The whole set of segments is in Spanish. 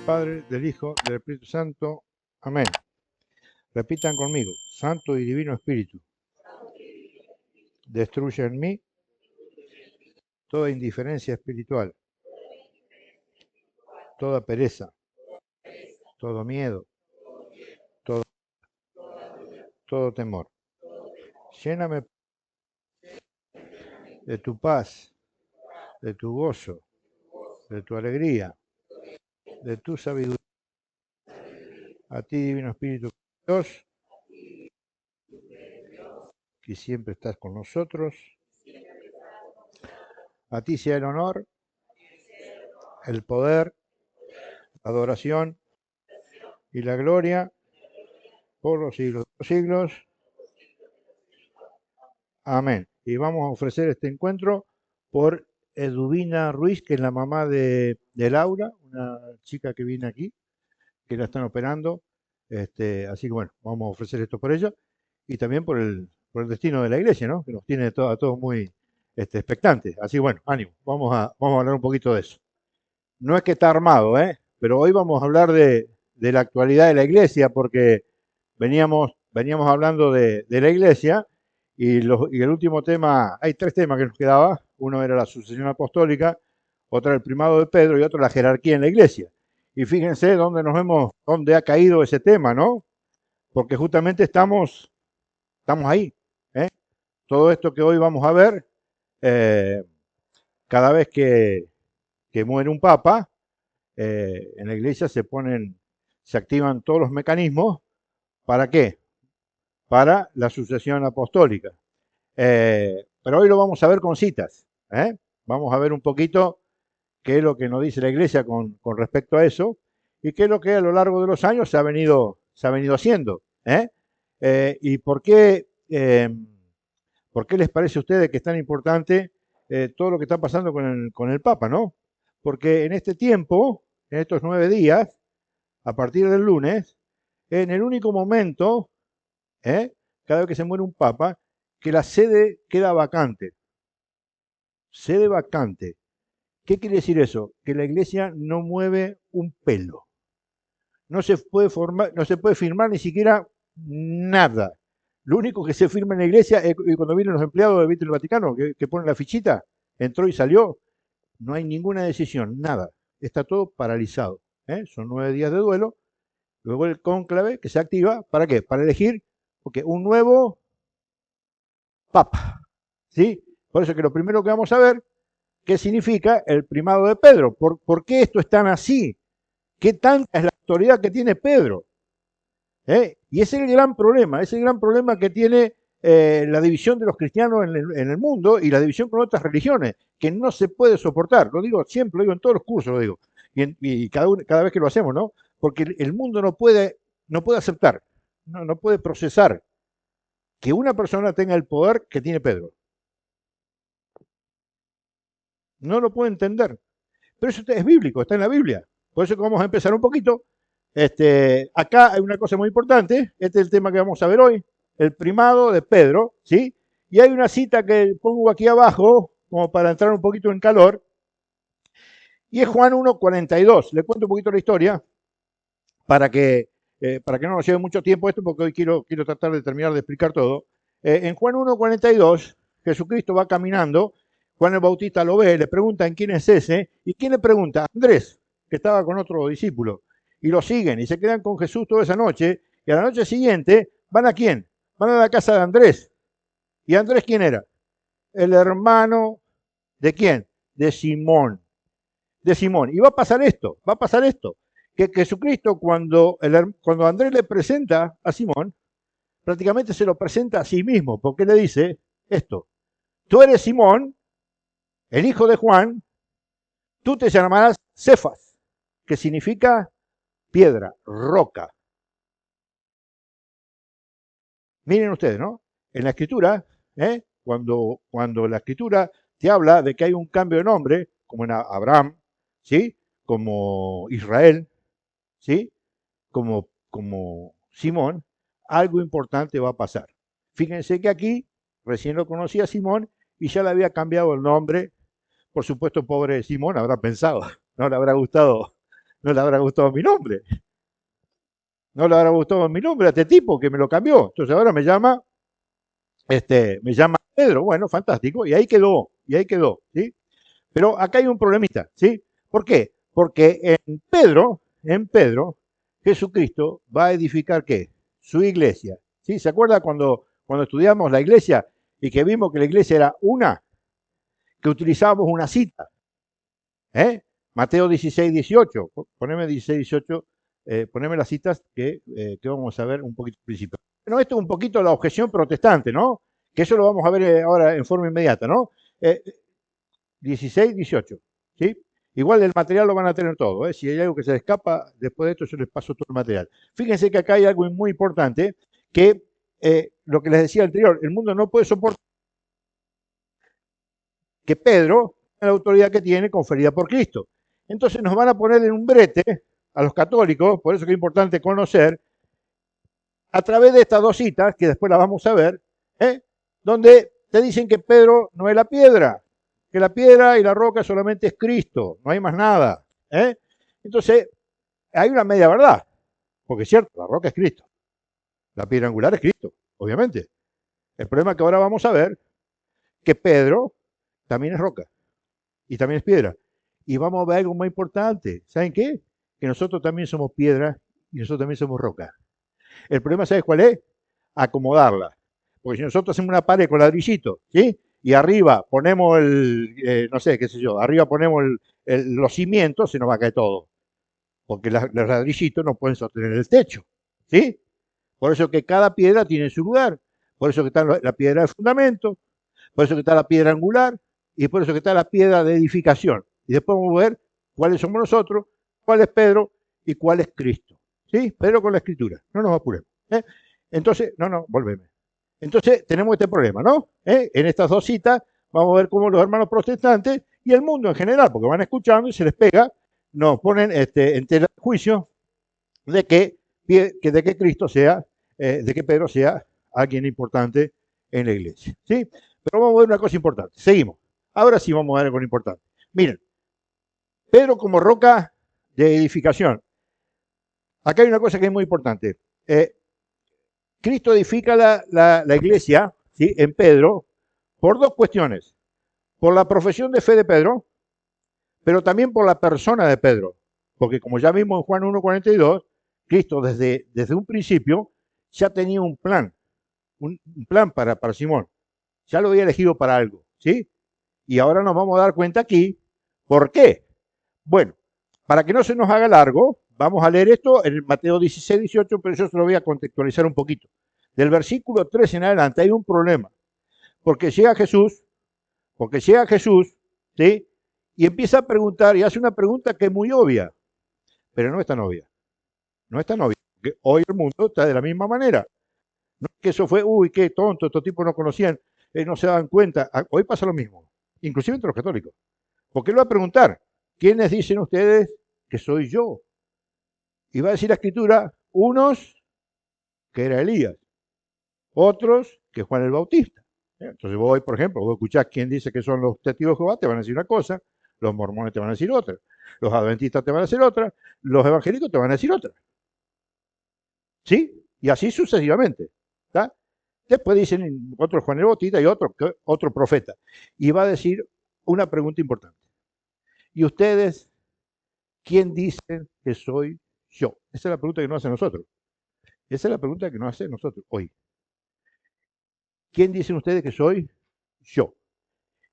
Padre, del Hijo, del Espíritu Santo. Amén. Repitan conmigo. Santo y Divino Espíritu, destruye en mí toda indiferencia espiritual, toda pereza, todo miedo, todo, todo temor. Lléname de tu paz, de tu gozo, de tu alegría, de tu sabiduría. A ti, Divino Espíritu Dios, que siempre estás con nosotros. A ti sea el honor, el poder, la adoración y la gloria por los siglos de los siglos. Amén. Y vamos a ofrecer este encuentro por Eduvina Ruiz, que es la mamá de Laura, una chica que viene aquí, que la están operando. Así que bueno, vamos a ofrecer esto por ella y también por el destino de la iglesia, ¿no? Que nos tiene a todos muy expectantes. Así que bueno, ánimo, vamos a hablar un poquito de eso. No es que está armado, ¿eh? Pero hoy vamos a hablar de la actualidad de la iglesia, porque veníamos hablando de la iglesia y el último tema, hay tres temas que nos quedaba. Uno era la sucesión apostólica, otro el primado de Pedro y otro la jerarquía en la iglesia. Y fíjense dónde ha caído ese tema, ¿no? Porque justamente estamos ahí, ¿eh? Todo esto que hoy vamos a ver, eh, cada vez que muere un papa, en la iglesia se activan todos los mecanismos. ¿Para qué? Para la sucesión apostólica. Pero hoy lo vamos a ver con citas. ¿Eh? Vamos a ver un poquito qué es lo que nos dice la iglesia con respecto a eso y qué es lo que a lo largo de los años se ha venido haciendo. ¿Y por qué les parece a ustedes que es tan importante todo lo que está pasando con el Papa, ¿no? Porque en este tiempo, en estos 9 días, a partir del lunes, en el único momento, ¿eh? Cada vez que se muere un papa, que la sede queda vacante. Sede vacante. ¿Qué quiere decir eso? Que la iglesia no mueve un pelo. No se puede firmar ni siquiera nada. Lo único que se firma en la iglesia es cuando vienen los empleados del Vaticano, que ponen la fichita, entró y salió. No hay ninguna decisión, nada. Está todo paralizado. Son 9 días de duelo. Luego el cónclave que se activa, ¿para qué? Para elegir un nuevo papa. ¿Sí? Por eso que lo primero que vamos a ver, ¿qué significa el primado de Pedro? ¿Por qué esto es tan así? ¿Qué tanta es la autoridad que tiene Pedro? Y ese es el gran problema que tiene la división de los cristianos en el mundo y la división con otras religiones, que no se puede soportar. Lo digo siempre, lo digo en todos los cursos, lo digo, y cada vez que lo hacemos, ¿no? Porque el mundo no puede aceptar, no puede procesar que una persona tenga el poder que tiene Pedro. No lo puede entender. Pero eso es bíblico, está en la Biblia. Por eso que vamos a empezar un poquito. Acá hay una cosa muy importante. Este es el tema que vamos a ver hoy. El primado de Pedro, ¿sí? Y hay una cita que pongo aquí abajo, como para entrar un poquito en calor. Y es Juan 1:42. Le cuento un poquito la historia para que no nos lleve mucho tiempo esto, porque hoy quiero tratar de terminar de explicar todo. En Juan 1:42, Jesucristo va caminando, Juan el Bautista lo ve, le preguntan quién es ese, y quién le pregunta, Andrés, que estaba con otro discípulo, y lo siguen, y se quedan con Jesús toda esa noche, y a la noche siguiente, ¿van a quién? Van a la casa de Andrés. ¿Y Andrés quién era? El hermano de quién? De Simón. De Simón. Y va a pasar esto, que Jesucristo cuando Andrés le presenta a Simón, prácticamente se lo presenta a sí mismo, porque le dice esto: tú eres Simón, el hijo de Juan, tú te llamarás Cefas, que significa piedra, roca. Miren ustedes, ¿no? En la escritura, cuando la escritura te habla de que hay un cambio de nombre, como en Abraham, ¿sí? Como Israel, ¿sí? Como Simón, algo importante va a pasar. Fíjense que aquí recién lo conocía Simón y ya le había cambiado el nombre. Por supuesto, pobre Simón habrá pensado, no le habrá gustado no le habrá gustado mi nombre. No le habrá gustado mi nombre a este tipo que me lo cambió. Entonces ahora me llama Pedro. Bueno, fantástico. Y ahí quedó, ¿sí? Pero acá hay un problemita, ¿sí? ¿Por qué? Porque en Pedro, Jesucristo va a edificar ¿qué? Su iglesia, ¿sí? ¿Se acuerda cuando estudiamos la iglesia y que vimos que la iglesia era una, que utilizábamos una cita, ¿eh? Mateo 16, 18, poneme 16, 18, poneme las citas que vamos a ver un poquito al principio. Bueno, esto es un poquito la objeción protestante, ¿no? Que eso lo vamos a ver ahora en forma inmediata, ¿no? Eh, 16, 18, ¿sí? Igual el material lo van a tener todo, ¿eh? Si hay algo que se les escapa, después de esto yo les paso todo el material. Fíjense que acá hay algo muy importante, que lo que les decía anterior, el mundo no puede soportar que Pedro, la autoridad que tiene conferida por Cristo. Entonces nos van a poner en un brete a los católicos, por eso que es importante conocer, a través de estas dos citas, que después las vamos a ver, ¿eh? Donde te dicen que Pedro no es la piedra, que la piedra y la roca solamente es Cristo, no hay más nada. ¿Eh? Entonces, hay una media verdad, porque es cierto, la roca es Cristo, la piedra angular es Cristo, obviamente. El problema es que ahora vamos a ver que Pedro también es roca y también es piedra. Y vamos a ver algo muy importante. ¿Saben qué? Que nosotros también somos piedra y nosotros también somos roca. El problema, ¿sabes cuál es? Acomodarla. Porque si nosotros hacemos una pared con ladrillito, ¿sí? Y arriba ponemos no sé, qué sé yo, arriba ponemos los cimientos, se nos va a caer todo. Porque los ladrillitos no pueden sostener el techo, ¿sí? Por eso que cada piedra tiene su lugar. Por eso que está la piedra de fundamento, por eso que está la piedra angular y por eso que está la piedra de edificación. Y después vamos a ver cuáles somos nosotros, cuál es Pedro y cuál es Cristo. ¿Sí? Pedro con la escritura, no nos apuremos. ¿Eh? Entonces, no, volveme. Entonces tenemos este problema, ¿no? En estas dos citas vamos a ver cómo los hermanos protestantes y el mundo en general, porque van escuchando y se les pega, nos ponen en tela de juicio de que Cristo sea, de que Pedro sea alguien importante en la iglesia. ¿Sí? Pero vamos a ver una cosa importante. Seguimos. Ahora sí vamos a ver algo importante. Miren, Pedro como roca de edificación. Acá hay una cosa que es muy importante. Cristo edifica la iglesia, ¿sí? En Pedro por dos cuestiones. Por la profesión de fe de Pedro, pero también por la persona de Pedro. Porque como ya vimos en Juan 1:42, Cristo desde un principio ya tenía un plan para Simón. Ya lo había elegido para algo, ¿sí? Y ahora nos vamos a dar cuenta aquí, ¿por qué? Bueno, para que no se nos haga largo, vamos a leer esto en Mateo 16, 18, pero yo se lo voy a contextualizar un poquito. Del versículo 3 en adelante hay un problema, porque porque llega Jesús, ¿sí? Y empieza a preguntar, y hace una pregunta que es muy obvia, pero no es tan obvia, no es tan obvia, porque hoy el mundo está de la misma manera. No es que eso fue, uy, qué tonto, estos tipos no conocían, no se daban cuenta. Hoy pasa lo mismo, inclusive entre los católicos. Porque él va a preguntar, ¿quiénes dicen ustedes que soy yo? Y va a decir la escritura, unos que era Elías, otros que Juan el Bautista. Entonces vos, por ejemplo, vos escuchás quién dice que son los testigos de Jehová, te van a decir una cosa, los mormones te van a decir otra, los adventistas te van a decir otra, los evangélicos te van a decir otra. ¿Sí? Y así sucesivamente. ¿Está? Después dicen otro Juan el Bautista y otro profeta. Y va a decir una pregunta importante. ¿Y ustedes quién dicen que soy yo? Esa es la pregunta que nos hace nosotros. Esa es la pregunta que nos hace nosotros hoy. ¿Quién dicen ustedes que soy yo?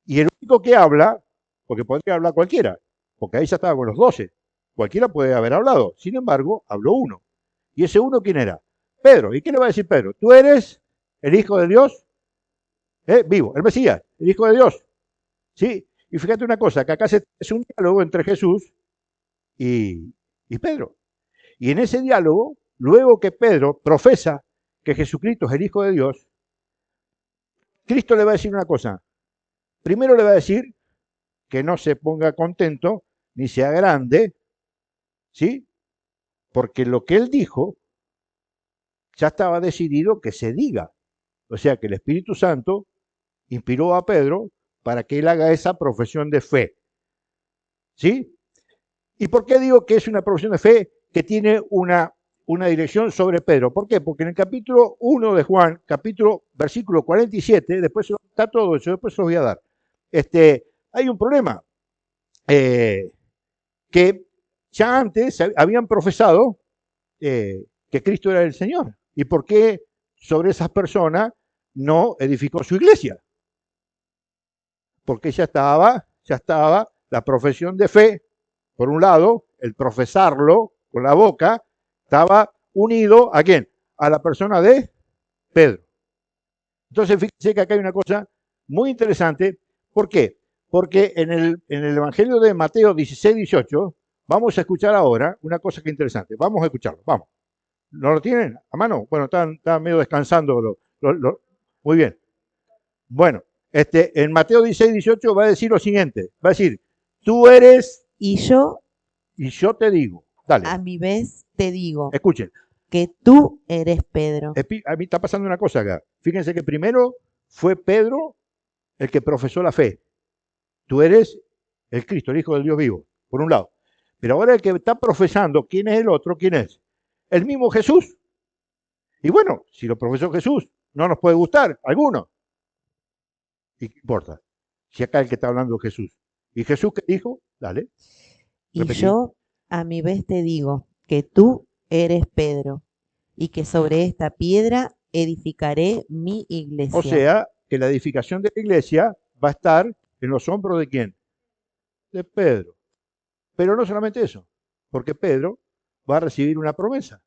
Y el único que habla, porque podría hablar cualquiera, porque ahí ya estaba con los 12, cualquiera puede haber hablado. Sin embargo, habló uno. ¿Y ese uno quién era? Pedro. ¿Y qué le va a decir Pedro? ¿Tú eres el Hijo de Dios? Vivo, el Mesías, el Hijo de Dios. ¿Sí? Y fíjate una cosa, que acá es un diálogo entre Jesús y Pedro. Y en ese diálogo, luego que Pedro profesa que Jesucristo es el Hijo de Dios, Cristo le va a decir una cosa. Primero le va a decir que no se ponga contento ni sea grande, ¿sí? Porque lo que él dijo ya estaba decidido que se diga. O sea que el Espíritu Santo inspiró a Pedro para que él haga esa profesión de fe. ¿Sí? ¿Y por qué digo que es una profesión de fe que tiene una dirección sobre Pedro? ¿Por qué? Porque en el capítulo 1 de Juan, versículo 47, después está todo eso, después se lo voy a dar. Hay un problema que ya antes habían profesado que Cristo era el Señor. ¿Y por qué sobre esas personas no edificó su iglesia? Porque ya estaba la profesión de fe, por un lado, el profesarlo con la boca, estaba unido ¿a quién? A la persona de Pedro. Entonces, fíjense que acá hay una cosa muy interesante. ¿Por qué? Porque en el Evangelio de Mateo 16, 18, vamos a escuchar ahora una cosa que es interesante. Vamos a escucharlo, vamos. ¿No lo tienen a mano? Bueno, están medio descansando. Muy bien. Bueno, en Mateo 16, 18 va a decir lo siguiente. Va a decir, tú eres Y yo, y yo te digo. Dale, a mi vez, te digo escuchen. que tú eres Pedro. A mí está pasando una cosa acá. Fíjense que primero fue Pedro el que profesó la fe. Tú eres el Cristo, el Hijo del Dios vivo, por un lado. Pero ahora el que está profesando, ¿quién es el otro? ¿Quién es? El mismo Jesús. Y bueno, si lo profesó Jesús, no nos puede gustar, alguno. ¿Y qué importa? Si acá el que está hablando es Jesús. ¿Y Jesús qué dijo? Dale, Y repetí. yo, a mi vez, te digo que tú eres Pedro y que sobre esta piedra edificaré mi O iglesia. sea, que la edificación de la iglesia va a estar en los hombros de quién? De Pedro. Pero no solamente eso, porque Pedro va a recibir una promesa.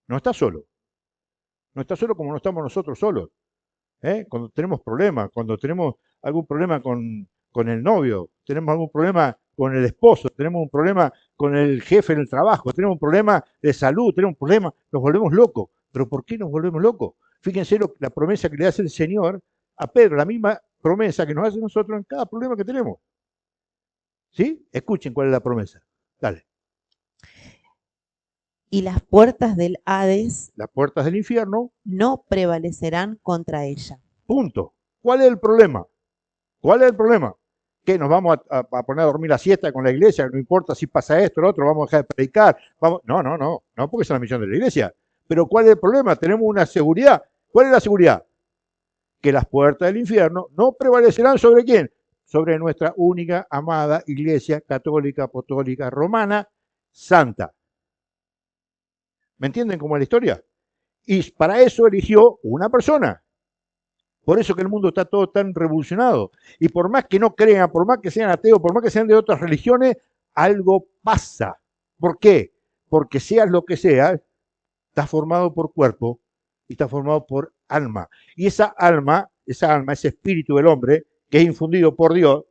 No está solo. No está solo como no estamos nosotros solos. Cuando tenemos problemas, cuando tenemos algún problema con el novio, tenemos algún problema con el esposo, tenemos un problema con el jefe en el trabajo, tenemos un problema de salud, tenemos un problema, nos volvemos locos. ¿Pero por qué nos volvemos locos? Fíjense la promesa que le hace el Señor a Pedro, la misma promesa que nos hace nosotros en cada problema que tenemos. ¿Sí? Escuchen cuál es la promesa. Dale. Y las puertas del Hades Las puertas del infierno, no prevalecerán contra ella. punto. ¿Cuál es el problema? ¿Cuál es el problema? ¿Que nos vamos a poner a dormir la siesta con la iglesia? No importa si pasa esto o lo otro, vamos a dejar de predicar. Vamos. No, no, no, no, porque es la misión de la iglesia. Pero ¿cuál es el problema? Tenemos una seguridad. ¿Cuál es la seguridad? Que las puertas del infierno no prevalecerán sobre quién? Sobre nuestra única, amada iglesia católica, apostólica, romana, santa. ¿Me entienden cómo es la historia? Y para eso eligió una persona. Por eso que el mundo está todo tan revolucionado. Y por más que no crean, por más que sean ateos, por más que sean de otras religiones, algo pasa. ¿Por qué? Porque seas lo que seas, está formado por cuerpo y está formado por alma. Y esa alma, ese espíritu del hombre, que es infundido por Dios,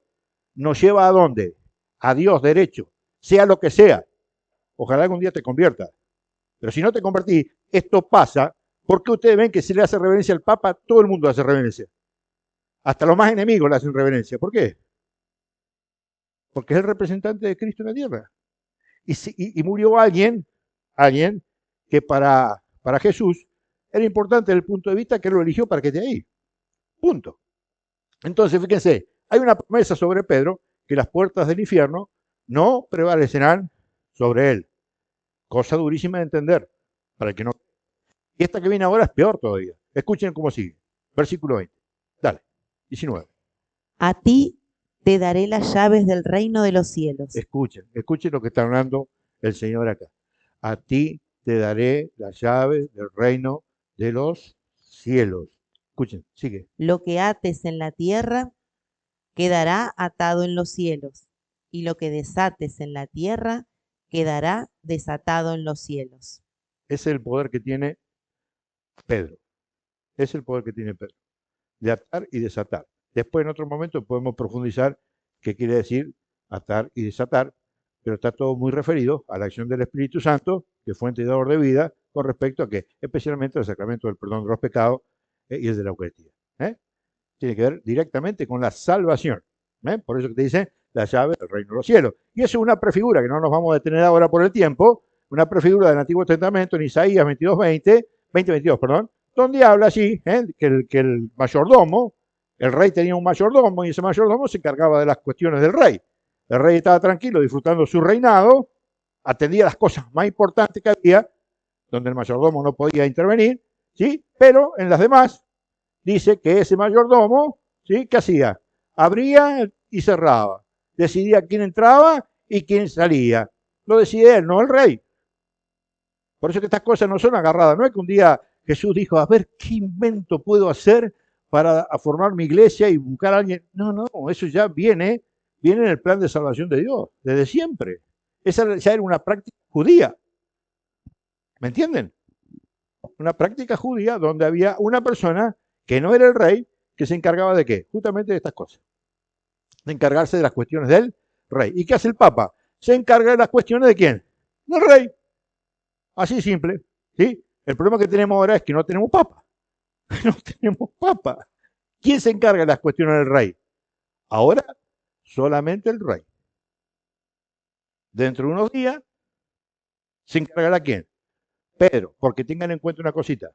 nos lleva a dónde? A Dios derecho, sea lo que sea. Ojalá algún día te conviertas. Pero si no te convertís, esto pasa porque ustedes ven que si le hace reverencia al Papa, todo el mundo hace reverencia. Hasta los más enemigos le hacen reverencia. ¿Por qué? Porque es el representante de Cristo en la tierra. Y murió alguien que para Jesús era importante desde el punto de vista que él lo eligió para que esté ahí. Punto. Entonces, fíjense, hay una promesa sobre Pedro que las puertas del infierno no prevalecerán sobre él. Cosa durísima de entender, para el que no. Y esta que viene ahora es peor todavía. Escuchen cómo sigue. Versículo 20. Dale. 19. A ti te daré las llaves del reino de los cielos. Escuchen lo que está hablando el Señor acá. A ti te daré las llaves del reino de los cielos. Escuchen, sigue. Lo que ates en la tierra quedará atado en los cielos, y lo que desates en la tierra quedará desatado en los cielos. Ese es el poder que tiene Pedro. Ese es el poder que tiene Pedro. De atar y desatar. Después en otro momento podemos profundizar qué quiere decir atar y desatar, pero está todo muy referido a la acción del Espíritu Santo, que es fuente y dador de vida, con respecto a que, especialmente al sacramento del perdón de los pecados y el de la Eucaristía. ¿eh? Tiene que ver directamente con la salvación. Por eso que te dice la llave del reino de los cielos. Y eso es una prefigura, que no nos vamos a detener ahora por el tiempo, una prefigura del Antiguo Testamento en Isaías 22, perdón, donde habla así, que el mayordomo, el rey tenía un mayordomo y ese mayordomo se encargaba de las cuestiones del rey. El rey estaba tranquilo, disfrutando su reinado, atendía las cosas más importantes que había, donde el mayordomo no podía intervenir, ¿sí? Pero en las demás, dice que ese mayordomo, ¿sí? ¿Qué hacía? Abría y cerraba. Decidía quién entraba y quién salía. Lo decidía él, no el rey. Por eso que estas cosas no son agarradas. No es que un día Jesús dijo, a ver, ¿qué invento puedo hacer para formar mi iglesia y buscar a alguien? No, no, eso ya viene en el plan de salvación de Dios, desde siempre. Esa ya era una práctica judía. ¿Me entienden? Una práctica judía donde había una persona que no era el rey, que se encargaba de qué? Justamente de estas cosas. De encargarse de las cuestiones del rey. ¿Y qué hace el Papa? Se encarga de las cuestiones de quién? Del rey. Así simple. ¿Sí? El problema que tenemos ahora es que no tenemos Papa. No tenemos Papa. ¿Quién se encarga de las cuestiones del rey? Ahora, solamente el rey. Dentro de unos días, ¿se encargará quién? Pedro, porque tengan en cuenta una cosita.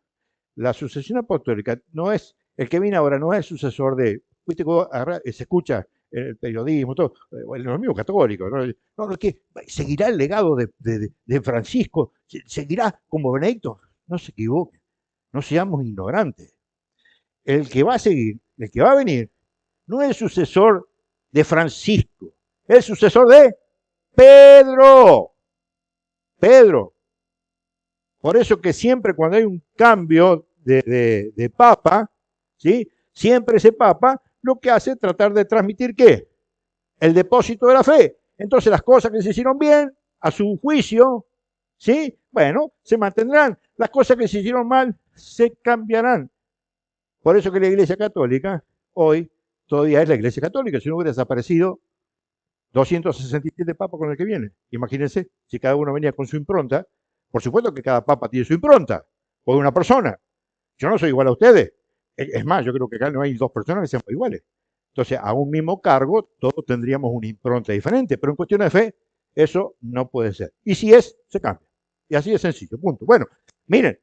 La sucesión apostólica no es, el que viene ahora no es sucesor de, viste cómo se escucha en el periodismo, todo, en los mismos católicos, no, no, no, que seguirá el legado de Francisco, seguirá como Benedicto. No se equivoquen, no seamos ignorantes. El que va a seguir, el que va a venir, no es el sucesor de Francisco, es el sucesor de Pedro. Pedro. Por eso que siempre cuando hay un cambio de papa, ¿sí? Siempre ese papa lo que hace es tratar de transmitir ¿qué? El depósito de la fe. Entonces las cosas que se hicieron bien, a su juicio, ¿sí? Bueno, se mantendrán. Las cosas que se hicieron mal, se cambiarán. Por eso que la Iglesia Católica hoy todavía es la Iglesia Católica. Si no hubiera desaparecido 267 papas con el que viene. Imagínense, si cada uno venía con su impronta. Por supuesto que cada papa tiene su impronta, o de una persona. Yo no soy igual a ustedes. Es más, yo creo que acá no hay dos personas que sean iguales. Entonces, a un mismo cargo, todos tendríamos una impronta diferente, pero en cuestión de fe, eso no puede ser. Y si es, se cambia. Y así de sencillo, punto. Bueno, miren,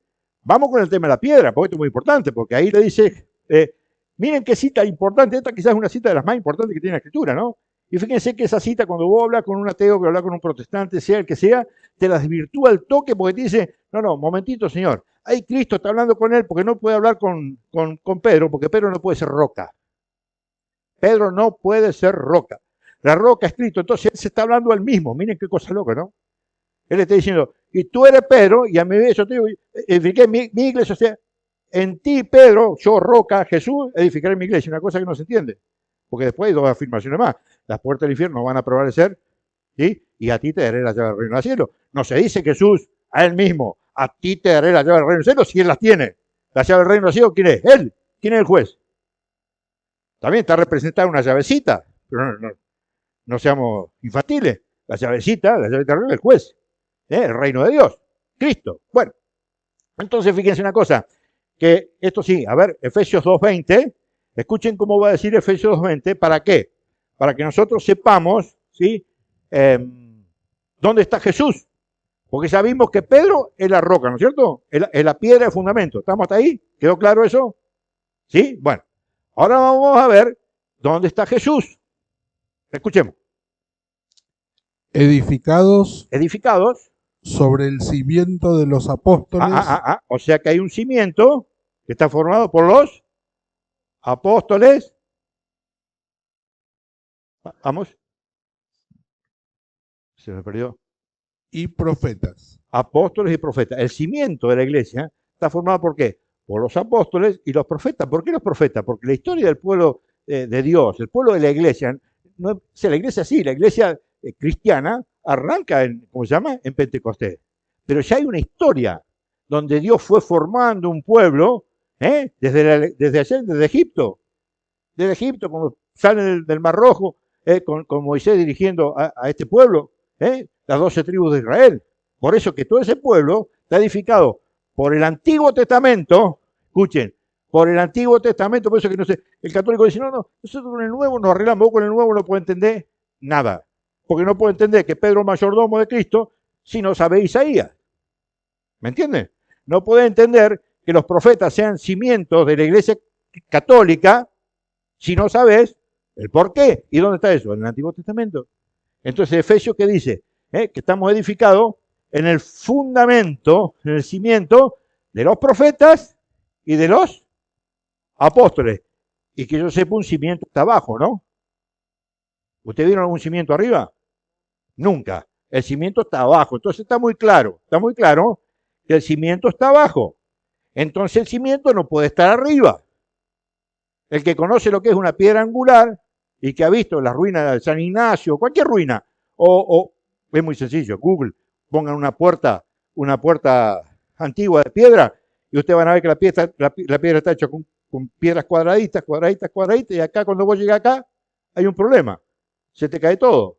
vamos con el tema de la piedra, porque esto es muy importante, porque ahí le dice, miren qué cita importante, esta quizás es una cita de las más importantes que tiene la Escritura, ¿no? Y fíjense que esa cita, cuando vos hablas con un ateo, que hablas con un protestante, sea el que sea, te la desvirtúa el toque porque te dice, no, momentito, señor, ahí Cristo está hablando con él porque no puede hablar con Pedro, porque Pedro no puede ser roca. Pedro no puede ser roca. La roca es Cristo, entonces él se está hablando al mismo. Miren qué cosa loca, ¿no? Él está diciendo, y tú eres Pedro, y a mi vez yo te digo, edifiqué mi iglesia, o sea, en ti, Pedro, yo roca, Jesús, edificaré mi iglesia, una cosa que no se entiende. Porque después hay dos afirmaciones más. Las puertas del infierno van a prevalecer, ¿sí? Y a ti te daré la llave del reino del cielo. No se dice Jesús a él mismo, a ti te daré la llave del reino del cielo, si él las tiene. La llave del reino del cielo, ¿quién es? Él. ¿Quién es el juez? También está representada una llavecita, pero no seamos infantiles. La llavecita del reino del juez, el reino de Dios, Cristo. Bueno, entonces fíjense una cosa, que esto sí, a ver, Efesios 2:20, escuchen cómo va a decir Efesios 2:20, ¿para qué? Para que nosotros sepamos, ¿sí? ¿Dónde está Jesús? Porque sabemos que Pedro es la roca, ¿no es cierto? Es la piedra de fundamento. ¿Estamos hasta ahí? ¿Quedó claro eso? ¿Sí? Bueno, ahora vamos a ver dónde está Jesús. Escuchemos. Edificados Edificados. sobre el cimiento de los apóstoles. O sea que hay un cimiento que está formado por los apóstoles. Vamos. Se me perdió. Y profetas. Apóstoles y profetas. El cimiento de la iglesia está formado por qué? Por los apóstoles y los profetas. ¿Por qué los profetas? Porque la historia del pueblo de Dios, el pueblo de la iglesia, no, o sea, la iglesia cristiana arranca ¿cómo se llama? En Pentecostés. Pero ya hay una historia donde Dios fue formando un pueblo, desde allá, desde Egipto. Desde Egipto, cuando salen del Mar Rojo, con Moisés dirigiendo a este pueblo, las 12 tribus de Israel. Por eso que todo ese pueblo está edificado por el Antiguo Testamento, escuchen, por el Antiguo Testamento, por eso que no sé, el católico dice, no, nosotros con el Nuevo nos arreglamos, vos con el Nuevo no puede entender nada, porque no puede entender que Pedro es mayordomo de Cristo si no sabe Isaías. ¿Me entienden? No puede entender que los profetas sean cimientos de la iglesia católica si no sabes el por qué. ¿Y dónde está eso? En el Antiguo Testamento. Entonces, Efesios, ¿qué dice? Que estamos edificados en el fundamento, en el cimiento de los profetas y de los apóstoles. Y que yo sepa, un cimiento está abajo, ¿no? ¿Usted vieron algún cimiento arriba? Nunca. El cimiento está abajo. Entonces está muy claro que el cimiento está abajo. Entonces el cimiento no puede estar arriba. El que conoce lo que es una piedra angular y que ha visto las ruinas de San Ignacio, cualquier ruina, o es muy sencillo, Google, pongan una puerta antigua de piedra y ustedes van a ver que la piedra está hecha con piedras cuadraditas, y acá cuando vos llegas acá hay un problema, se te cae todo.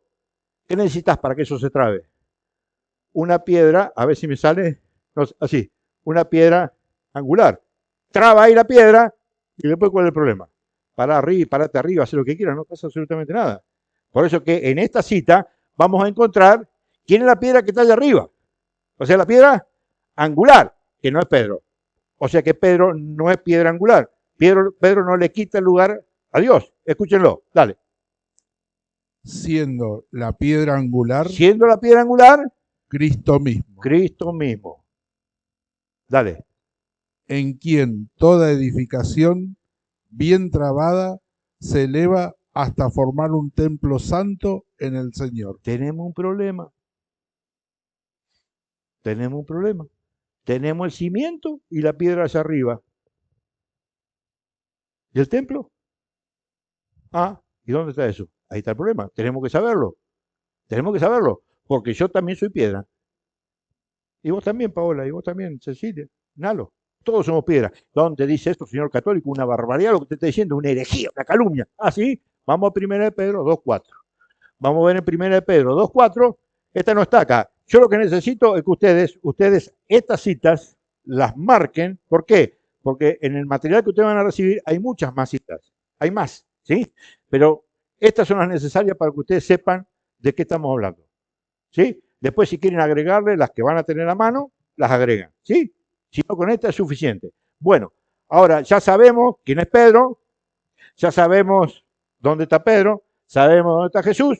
¿Qué necesitas para que eso se trabe? Una piedra, a ver si me sale, no, así, una piedra angular. Traba ahí la piedra y después ¿cuál es el problema? Parate arriba, haz lo que quieras, no pasa absolutamente nada. Por eso que en esta cita vamos a encontrar quién es la piedra que está allá arriba. O sea, la piedra angular, que no es Pedro. O sea que Pedro no es piedra angular. Pedro no le quita el lugar a Dios. Escúchenlo, dale. Siendo la piedra angular Siendo la piedra angular, Cristo mismo, Cristo mismo. Dale. en quien toda edificación bien trabada se eleva hasta formar un templo santo en el Señor. Tenemos un problema. Tenemos un problema. Tenemos el cimiento y la piedra hacia arriba. ¿Y el templo? Ah, ¿y dónde está eso? Ahí está el problema. Tenemos que saberlo. Tenemos que saberlo. Porque yo también soy piedra. Y vos también, Paola. Y vos también, Cecilia. Nalo. Todos somos piedra. ¿Dónde dice esto, señor católico? Una barbaridad lo que usted está diciendo. Una herejía, una calumnia. Ah, sí. Vamos a 1 de Pedro 2.4. Vamos a ver en 1 de Pedro 2.4. Esta no está acá. Yo lo que necesito es que ustedes estas citas las marquen. ¿Por qué? Porque en el material que ustedes van a recibir hay muchas más citas. Hay más, ¿sí? Pero estas son las necesarias para que ustedes sepan de qué estamos hablando, ¿sí? Después, si quieren agregarle las que van a tener a mano, las agregan, ¿sí? Si no, con esta es suficiente. Bueno, ahora ya sabemos quién es Pedro, ya sabemos dónde está Pedro, sabemos dónde está Jesús,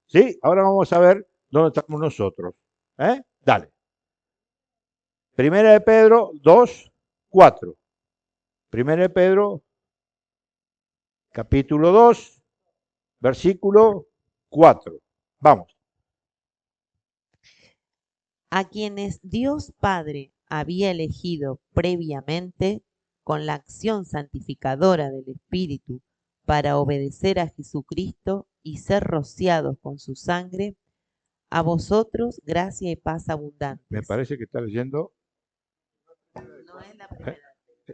¿sí? Ahora vamos a ver dónde estamos nosotros. Dale. 1 de Pedro 2.4. 1 de Pedro, capítulo 2, versículo 4. Vamos. A quienes Dios Padre había elegido previamente con la acción santificadora del Espíritu para obedecer a Jesucristo y ser rociados con su sangre, a vosotros gracia y paz abundantes. Me parece que está leyendo. No es la primera.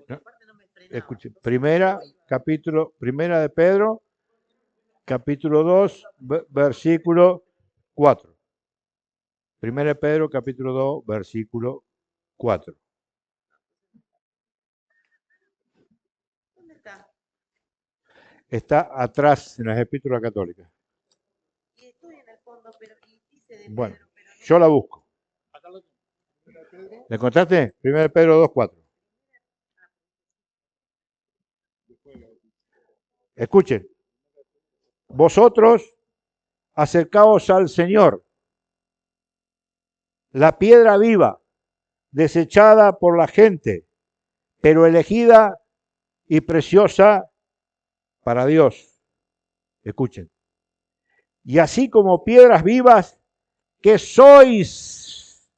No, Aparte no me frenaba. escuche, primera de Pedro, capítulo 2, versículo 4. Primera de Pedro, capítulo 2, versículo 4. ¿Dónde está? Está atrás en las epístolas católicas. Y estoy en el fondo, pero y dice de Bueno, Pedro, pero no. yo la busco. ¿Le encontraste? Primera de Pedro 2, 4. Escuchen. Vosotros acercaos al Señor, la piedra viva, desechada por la gente, pero elegida y preciosa para Dios. Escuchen. Y así como piedras vivas que sois,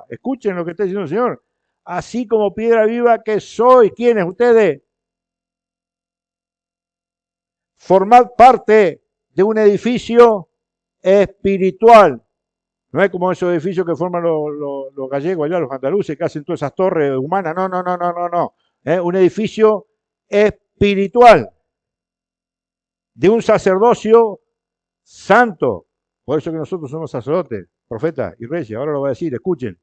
escuchen lo que está diciendo el Señor, así como piedra viva que sois, ¿quiénes ustedes? Formad parte de un edificio espiritual. No es como esos edificios que forman los gallegos allá, los andaluces, que hacen todas esas torres humanas. No. Un edificio espiritual de un sacerdocio santo. Por eso que nosotros somos sacerdotes, profetas y reyes. Ahora lo voy a decir, escuchen.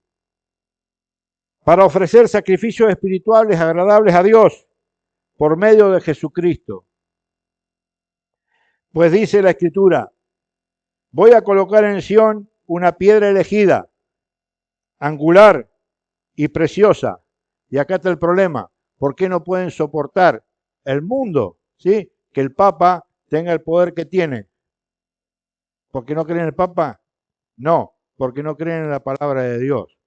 Para ofrecer sacrificios espirituales agradables a Dios por medio de Jesucristo. Pues dice la Escritura, voy a colocar en Sión una piedra elegida, angular y preciosa. Y acá está el problema. ¿Por qué no pueden soportar el mundo? ¿Sí? Que el Papa tenga el poder que tiene. ¿Porque no creen en el Papa? No, porque no creen en la palabra de Dios.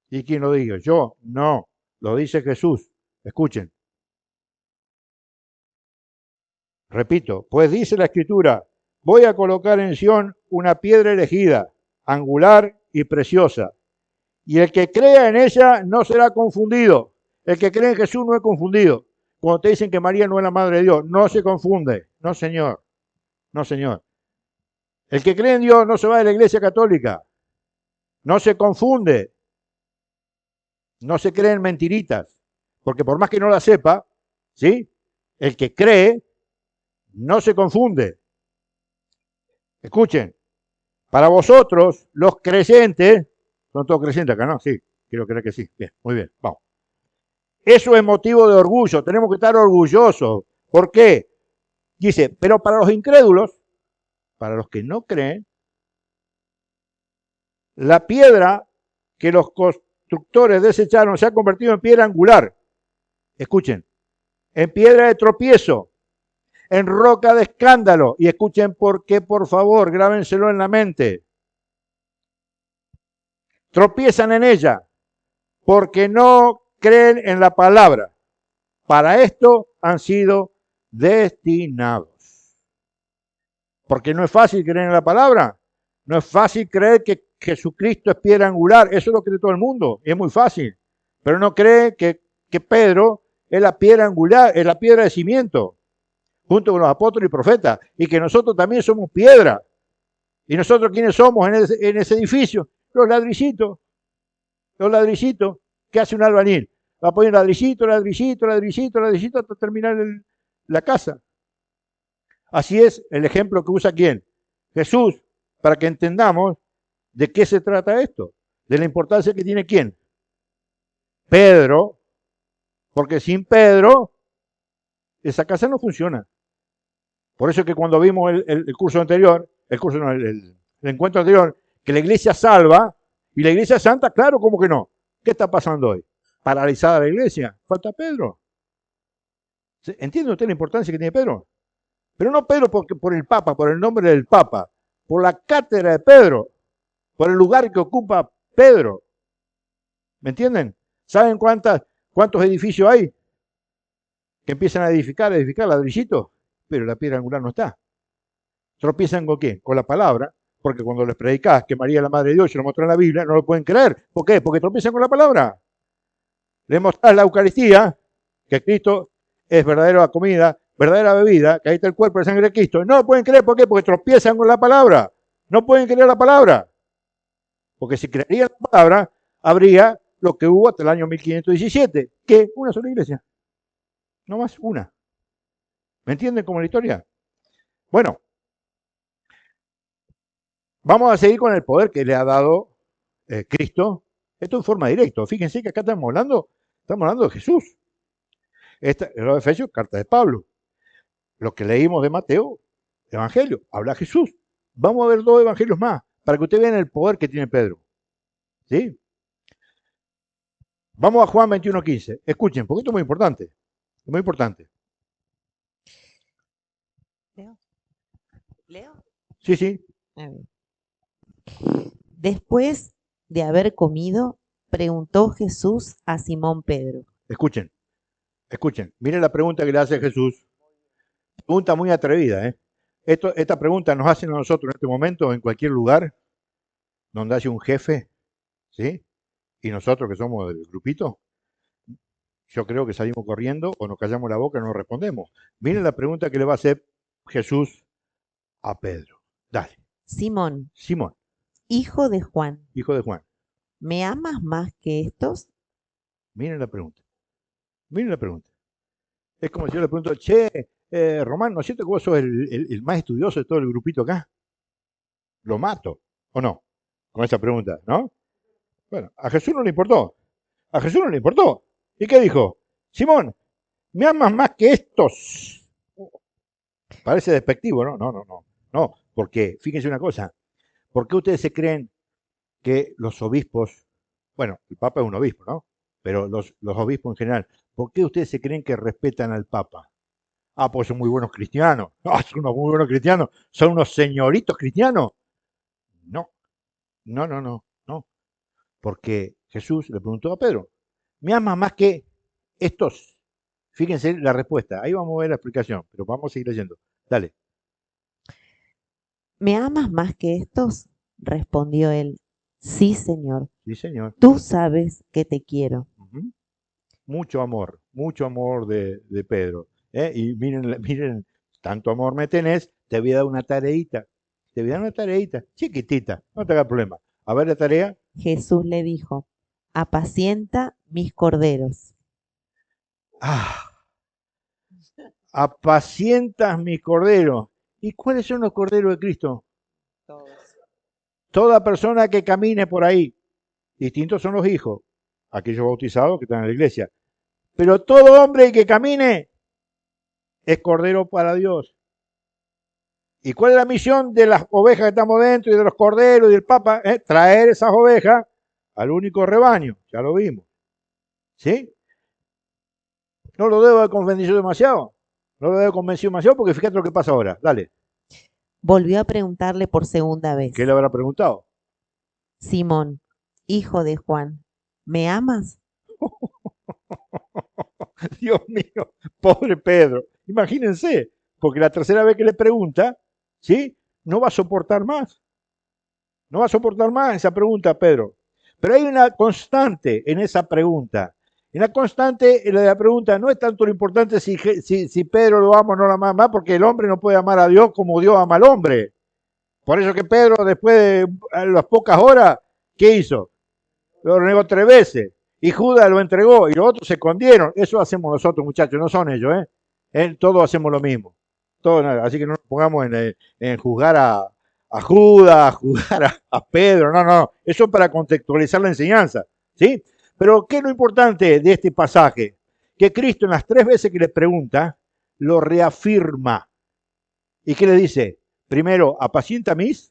¿Y quién lo dijo? Yo, no, lo dice Jesús. Escuchen, repito, pues dice la Escritura, voy a colocar en Sión una piedra elegida, angular y preciosa, y el que crea en ella no será confundido. El que cree en Jesús no es confundido. Cuando te dicen que María no es la madre de Dios, no se confunde. No, señor. No, señor. El que cree en Dios no se va de la iglesia católica. No se confunde. No se creen mentiritas. Porque por más que no la sepa, ¿sí? El que cree no se confunde. Escuchen, para vosotros, los creyentes, son todos creyentes acá, ¿no? Sí, quiero creer que sí. Bien, muy bien, vamos. Eso es motivo de orgullo, tenemos que estar orgullosos. ¿Por qué? Dice, pero para los incrédulos, para los que no creen, la piedra que los constructores desecharon se ha convertido en piedra angular. Escuchen, en piedra de tropiezo, en roca de escándalo. Y escuchen por qué, por favor, grábenselo en la mente. Tropiezan en ella porque no creen en la palabra. Para esto han sido destinados. Porque no es fácil creer en la palabra. No es fácil creer que Jesucristo es piedra angular. Eso lo cree todo el mundo. Y es muy fácil. Pero no cree que Pedro es la piedra angular, es la piedra de cimiento, junto con los apóstoles y profetas. Y que nosotros también somos piedra. ¿Y nosotros quiénes somos en ese edificio? Los ladrillitos. Los ladrillitos. ¿Qué hace un albañil? Va a poner ladrillito, ladrillito, ladrillito, ladrillito hasta terminar la casa. Así es el ejemplo que usa quién? Jesús, para que entendamos de qué se trata esto, de la importancia que tiene quién. Pedro, porque sin Pedro esa casa no funciona. Por eso es que cuando vimos el curso anterior, el encuentro anterior, que la iglesia salva y la iglesia santa, claro, ¿cómo que no? ¿Qué está pasando hoy? Paralizada la iglesia, falta Pedro. ¿Entiende usted la importancia que tiene Pedro? Pero no Pedro por el Papa, por el nombre del Papa, por la cátedra de Pedro, por el lugar que ocupa Pedro. ¿Me entienden? ¿Saben cuántos edificios hay que empiezan a edificar ladrillitos? Pero la piedra angular no está. ¿Tropiezan con qué? Con la palabra, porque cuando les predicás que María es la Madre de Dios y lo mostró en la Biblia, no lo pueden creer. ¿Por qué? Porque tropiezan con la palabra. Les mostrás la Eucaristía, que Cristo es verdadera comida, verdadera bebida, que ahí está el cuerpo y la sangre de Cristo. No lo pueden creer, ¿por qué? Porque tropiezan con la palabra. No pueden creer la palabra. Porque si creerían la palabra, habría lo que hubo hasta el año 1517, que una sola iglesia. No más una. ¿Me entienden cómo es la historia? Bueno, vamos a seguir con el poder que le ha dado Cristo. Esto en forma directa. Fíjense que acá estamos hablando de Jesús. Los Efesios, carta de Pablo. Lo que leímos de Mateo, Evangelio, habla Jesús. Vamos a ver 2 evangelios más, para que ustedes vean el poder que tiene Pedro. ¿Sí? Vamos a Juan 21:15. Escuchen, porque esto es muy importante. Es muy importante. ¿Leo? Sí, sí. A ver. Después de haber comido, preguntó Jesús a Simón Pedro. Escuchen. Miren la pregunta que le hace Jesús. Pregunta muy atrevida, ¿eh? Esta pregunta nos hacen a nosotros en este momento, en cualquier lugar, donde haya un jefe, ¿sí? Y nosotros que somos del grupito, yo creo que salimos corriendo o nos callamos la boca y no nos respondemos. Miren la pregunta que le va a hacer Jesús a Pedro. Dale. Simón, Simón, hijo de Juan, hijo de Juan. ¿me amas más que estos? Miren la pregunta. Miren la pregunta. Es como si yo le pregunto, che, Román, ¿no es cierto que vos sos el más estudioso de todo el grupito acá? Lo mato, ¿o no? Con esa pregunta, ¿no? Bueno, a Jesús no le importó. A Jesús no le importó. ¿Y qué dijo? Simón, ¿me amas más que estos? Parece despectivo, ¿no? No, no, no. No, porque, fíjense una cosa, ¿por qué ustedes se creen que los obispos, bueno, el Papa es un obispo, ¿no? Pero los obispos en general, ¿por qué ustedes se creen que respetan al Papa? Ah, pues son muy buenos cristianos. Ah, son unos muy buenos cristianos. Son unos señoritos cristianos. No, no, no, no, no. Porque Jesús le preguntó a Pedro, ¿me amas más que estos? Fíjense la respuesta. Ahí vamos a ver la explicación, pero vamos a seguir leyendo. Dale. ¿Me amas más que estos? Respondió él. Sí, Señor, Sí, señor. tú sabes que te quiero. Ujú. Mucho amor de Pedro. ¿Eh? Y miren, miren, tanto amor me tenés, te voy a dar una tareita. Te voy a dar una tareita, chiquitita, no te hagas problema. A ver la tarea. Jesús le dijo, apacienta mis corderos. Ah, apacientas mis corderos. ¿Y cuáles son los corderos de Cristo? Toda persona que camine por ahí. Distintos son los hijos, aquellos bautizados que están en la iglesia. Pero todo hombre que camine es cordero para Dios. ¿Y cuál es la misión de las ovejas que estamos dentro y de los corderos y del Papa? Traer esas ovejas al único rebaño, ya lo vimos. ¿Sí? No lo debo haber convencido demasiado. No lo debo haber convencido demasiado porque fíjate lo que pasa ahora. Dale. Volvió a preguntarle por segunda ¿Qué vez, le habrá preguntado? Simón, hijo de Juan, ¿me amas? Dios mío, pobre Pedro. Imagínense, porque la tercera vez que le pregunta, ¿sí? No va a soportar más. No va a soportar más esa pregunta, Pedro. Pero hay una constante en esa pregunta. En la constante en la pregunta no es tanto lo importante si Pedro lo ama o no lo ama más, porque el hombre no puede amar a Dios como Dios ama al hombre. Por eso que Pedro, después de las pocas horas, ¿qué hizo? Lo negó 3 veces. Y Judas lo entregó y los otros se escondieron. Eso hacemos nosotros, muchachos, no son ellos, ¿eh? Todos hacemos lo mismo. Todos, así que no nos pongamos en juzgar a Judas, a juzgar a Pedro. No, no, no. Eso es para contextualizar la enseñanza, ¿sí? Pero, ¿qué es lo importante de este pasaje? Que Cristo en las 3 veces que le pregunta, lo reafirma. ¿Y qué le dice? Primero, apacienta mis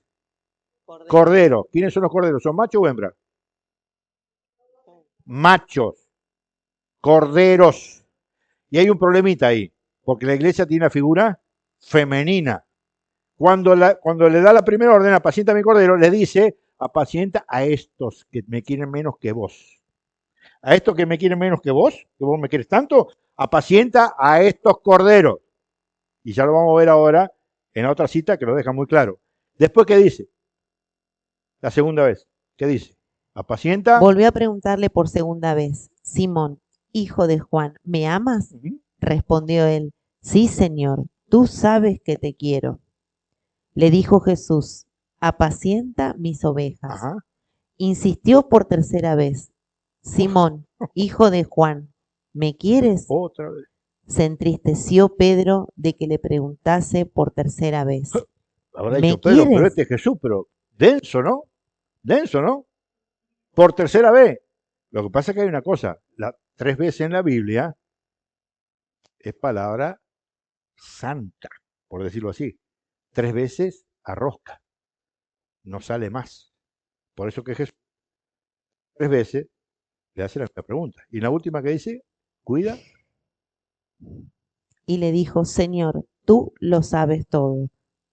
corderos. ¿Quiénes son los corderos? ¿Son machos o hembras? Machos, corderos. Y hay un problemita ahí, porque la iglesia tiene una figura femenina. Cuando le da la primera orden, apacienta a mi cordero, le dice, apacienta a estos que me quieren menos que vos. A estos que me quieren menos que vos me quieres tanto, apacienta a estos corderos. Y ya lo vamos a ver ahora en la otra cita que lo deja muy claro. Después, ¿qué dice? La segunda vez, ¿qué dice? Apacienta. Volvió a preguntarle por segunda vez, Simón, hijo de Juan, ¿me amas? Uh-huh. Respondió él, sí, Señor, tú sabes que te quiero. Le dijo Jesús, apacienta mis ovejas. Ajá. Insistió por tercera vez, Simón, hijo de Juan, ¿me quieres? Otra vez. Se entristeció Pedro de que le preguntase por tercera vez, Habrá ¿me dicho Pedro, pero quieres? este es Jesús, pero denso, ¿no? Denso, ¿no? Por tercera vez. Lo que pasa es que hay una cosa, 3 veces en la Biblia es palabra santa, por decirlo así. 3 veces a rosca, no sale más. Por eso que Jesús 3 veces le hace la misma pregunta. Y la última que dice, cuida. Y le dijo, Señor, tú lo sabes todo,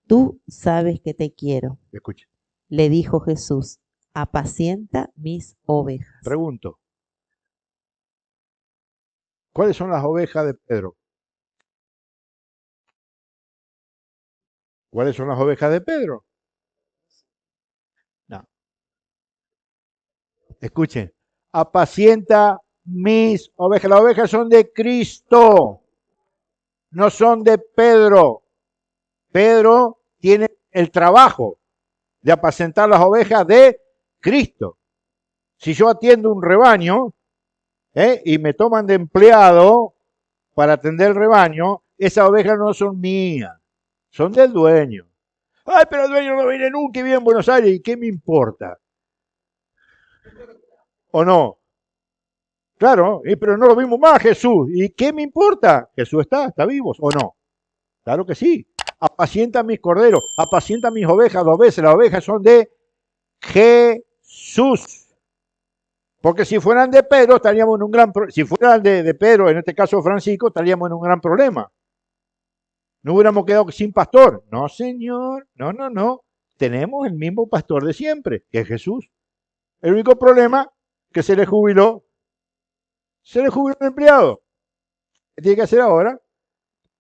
tú sabes que te quiero. Escuche, Le dijo Jesús, apacienta mis ovejas. pregunto, ¿cuáles son las ovejas de Pedro? ¿Cuáles son las ovejas de Pedro? No. Escuchen, apacienta mis ovejas. Las ovejas son de Cristo, no son de Pedro. Pedro tiene el trabajo de apacentar las ovejas de Cristo. Si yo atiendo un rebaño y me toman de empleado para atender el rebaño, esas ovejas no son mías, son del dueño. Ay, pero el dueño no viene nunca y vive en Buenos Aires, ¿y qué me importa? ¿O no? Claro, pero no lo vimos más Jesús. ¿Y qué me importa? Jesús está vivo o no. Claro que sí. Apacienta mis corderos, apacienta mis ovejas 2 veces. Las ovejas son de Jesús. Porque si fueran de Pedro, estaríamos en un gran problema. Si fueran de Pedro, en este caso Francisco, estaríamos en un gran problema. No hubiéramos quedado sin pastor. No, señor. No, no, no. Tenemos el mismo pastor de siempre, que es Jesús. El único problema que se le jubiló. Se le jubiló el empleado. ¿Qué tiene que hacer ahora?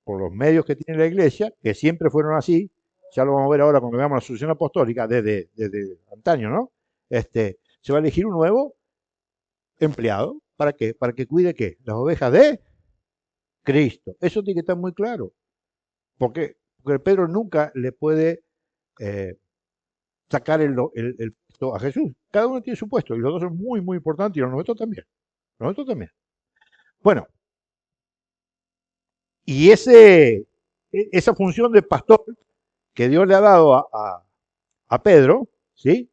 Por los medios que tiene la iglesia, que siempre fueron así, ya lo vamos a ver ahora cuando veamos la sucesión apostólica desde antaño, ¿no? Se va a elegir un nuevo empleado. ¿Para qué? ¿Para que cuide qué? Las ovejas de Cristo. Eso tiene que estar muy claro. Porque Pedro nunca le puede sacar el puesto a Jesús. Cada uno tiene su puesto y los dos son muy, muy importantes y los nuestros también. Los nuestros también. Bueno, y esa función de pastor que Dios le ha dado a Pedro, ¿sí?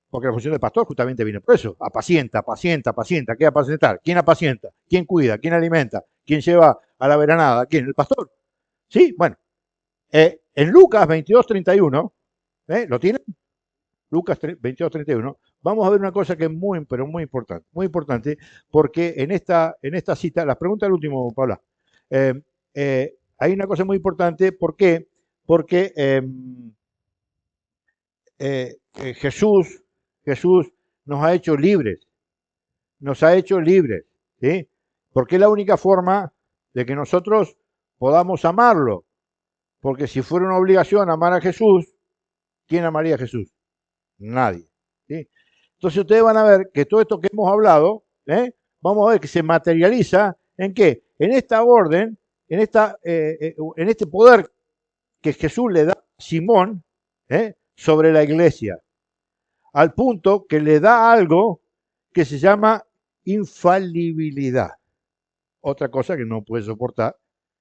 Porque la función de pastor justamente viene por eso. Apacienta, apacienta, apacienta. ¿Qué apacentar? ¿Quién apacienta? ¿Quién cuida? ¿Quién alimenta? ¿Quién lleva a la veranada? ¿Quién? El pastor. Sí, bueno. En Lucas 22:31, ¿lo tienen? Lucas 22:31, vamos a ver una cosa que es muy, pero muy importante, porque en esta cita, las preguntas del último, Paula, hay una cosa muy importante, ¿por qué? Porque Jesús nos ha hecho libres, ¿sí? Porque es la única forma de que nosotros podamos amarlo, porque si fuera una obligación amar a Jesús, ¿quién amaría a Jesús? Nadie. ¿Sí? Entonces ustedes van a ver que todo esto que hemos hablado, vamos a ver que se materializa en qué? En esta orden, en este poder que Jesús le da a Simón sobre la iglesia, al punto que le da algo que se llama infalibilidad. Otra cosa que no puede soportar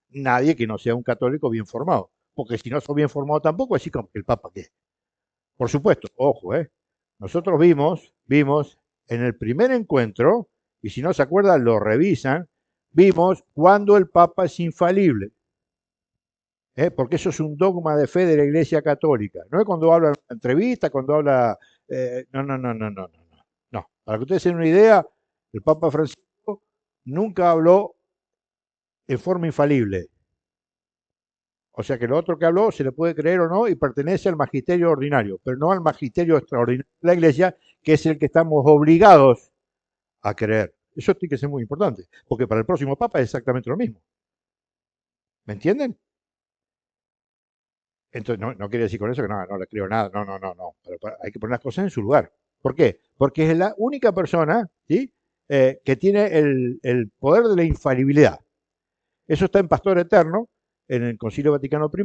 nadie que no sea un católico bien formado, porque si no sos bien formado tampoco, así como que el Papa qué. Por supuesto, ojo, nosotros vimos en el primer encuentro, y si no se acuerdan, lo revisan, vimos cuando el Papa es infalible, porque eso es un dogma de fe de la Iglesia Católica. No es cuando habla en una entrevista, cuando habla... no, no, no, no, no, no, no. No, para que ustedes tengan una idea, el Papa Francisco nunca habló en forma infalible. O sea que lo otro que habló se le puede creer o no y pertenece al magisterio ordinario, pero no al magisterio extraordinario de la Iglesia, que es el que estamos obligados a creer. Eso tiene que ser muy importante, porque para el próximo Papa es exactamente lo mismo. ¿Me entienden? Entonces, no quiere decir con eso que no le creo nada, no. Pero hay que poner las cosas en su lugar. ¿Por qué? Porque es la única persona, ¿sí? Que tiene el poder de la infalibilidad. Eso está en Pastor Eterno, en el Concilio Vaticano I,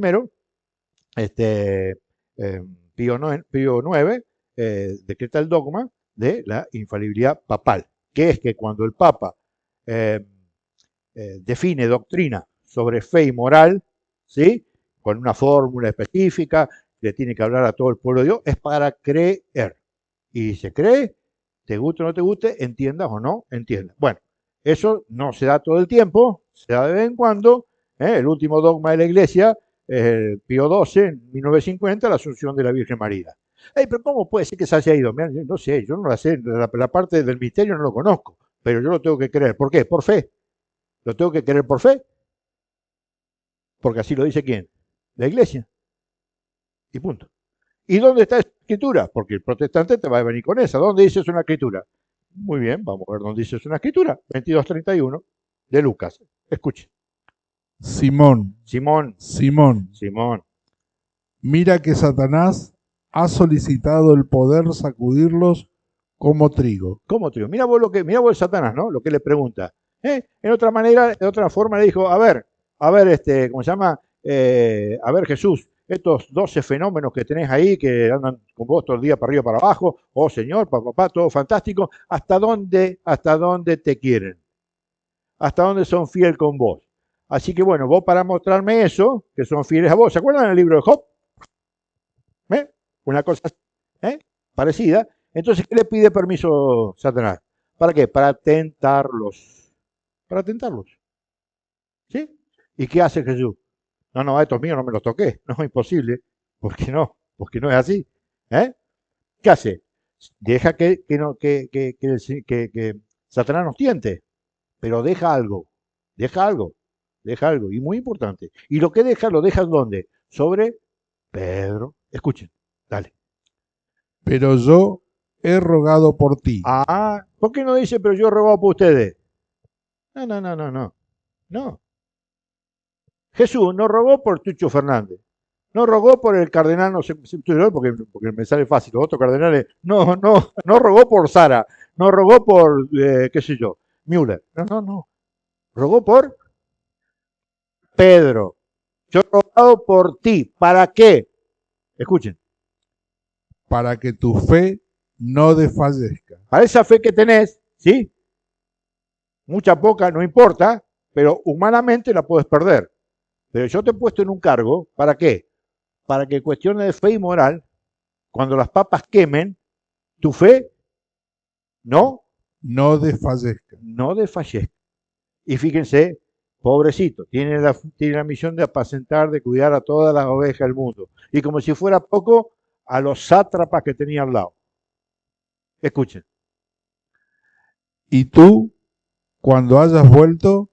Pío IX decreta el dogma de la infalibilidad papal, que es que cuando el Papa eh, define doctrina sobre fe y moral, ¿sí? Con una fórmula específica, le tiene que hablar a todo el pueblo de Dios, es para creer. Y se cree, te guste o no te guste, entiendas o no entiendas. Bueno, eso no se da todo el tiempo, se da de vez en cuando. El último dogma de la Iglesia, Pío XII, en 1950, la Asunción de la Virgen María. Pero ¿cómo puede ser que se haya ido? Mirá, no sé, yo no la sé, la parte del misterio no lo conozco, pero yo lo tengo que creer. ¿Por qué? Por fe. Lo tengo que creer por fe, porque así lo dice quién, la Iglesia. Y punto. ¿Y dónde está esa escritura? Porque el protestante te va a venir con esa. ¿Dónde dice eso una escritura? Muy bien, vamos a ver dónde dice eso una escritura. 22:31 de Lucas. Escuche. Simón, Simón, Simón, Simón. mira que Satanás ha solicitado el poder sacudirlos como trigo. ¿Cómo, tío? Mira vos el Satanás, ¿no? Lo que le pregunta. En otra manera, de otra forma le dijo, a ver, ¿cómo se llama? A ver, Jesús, estos 12 fenómenos que tenés ahí, que andan con vos todo el día para arriba y para abajo, oh Señor, papá, todo fantástico, ¿hasta dónde te quieren? ¿Hasta dónde son fieles con vos? Así que bueno, vos para mostrarme eso, que son fieles a vos, ¿se acuerdan del libro de Job? Una cosa parecida. Entonces, ¿qué le pide permiso Satanás? ¿Para qué? Para tentarlos. Para tentarlos. ¿Sí? ¿Y qué hace Jesús? No, a estos míos no me los toqué. No, es imposible. ¿Por qué no? Porque no es así. ¿Qué hace? Deja que Satanás nos tiente, pero deja algo. Deja algo. deja algo, y muy importante. Y lo que deja, lo deja ¿dónde? Sobre Pedro. Escuchen, dale. Pero yo he rogado por ti. Ah, ¿por qué no dice, pero yo he rogado por ustedes? No, no, no, no, no. No. Jesús no rogó por Tucho Fernández. No rogó por el cardenal, no sé, porque me sale fácil, los otros cardenales. No, no, no rogó por Sara. No rogó por, qué sé yo, Müller. No, no, no. Rogó por Pedro. Yo he rogado por ti. ¿Para qué? Escuchen. Para que tu fe no desfallezca. Para esa fe que tenés, ¿sí? Mucha, poca, no importa, pero humanamente la puedes perder. Pero yo te he puesto en un cargo, ¿para qué? Para que cuestiones de fe y moral, cuando las papas quemen, tu fe no, No desfallezca. no desfallezca. Y fíjense, pobrecito, tiene la misión de apacentar, de cuidar a todas las ovejas del mundo. Y como si fuera poco, a los sátrapas que tenía al lado. Escuchen. Y tú, cuando hayas vuelto,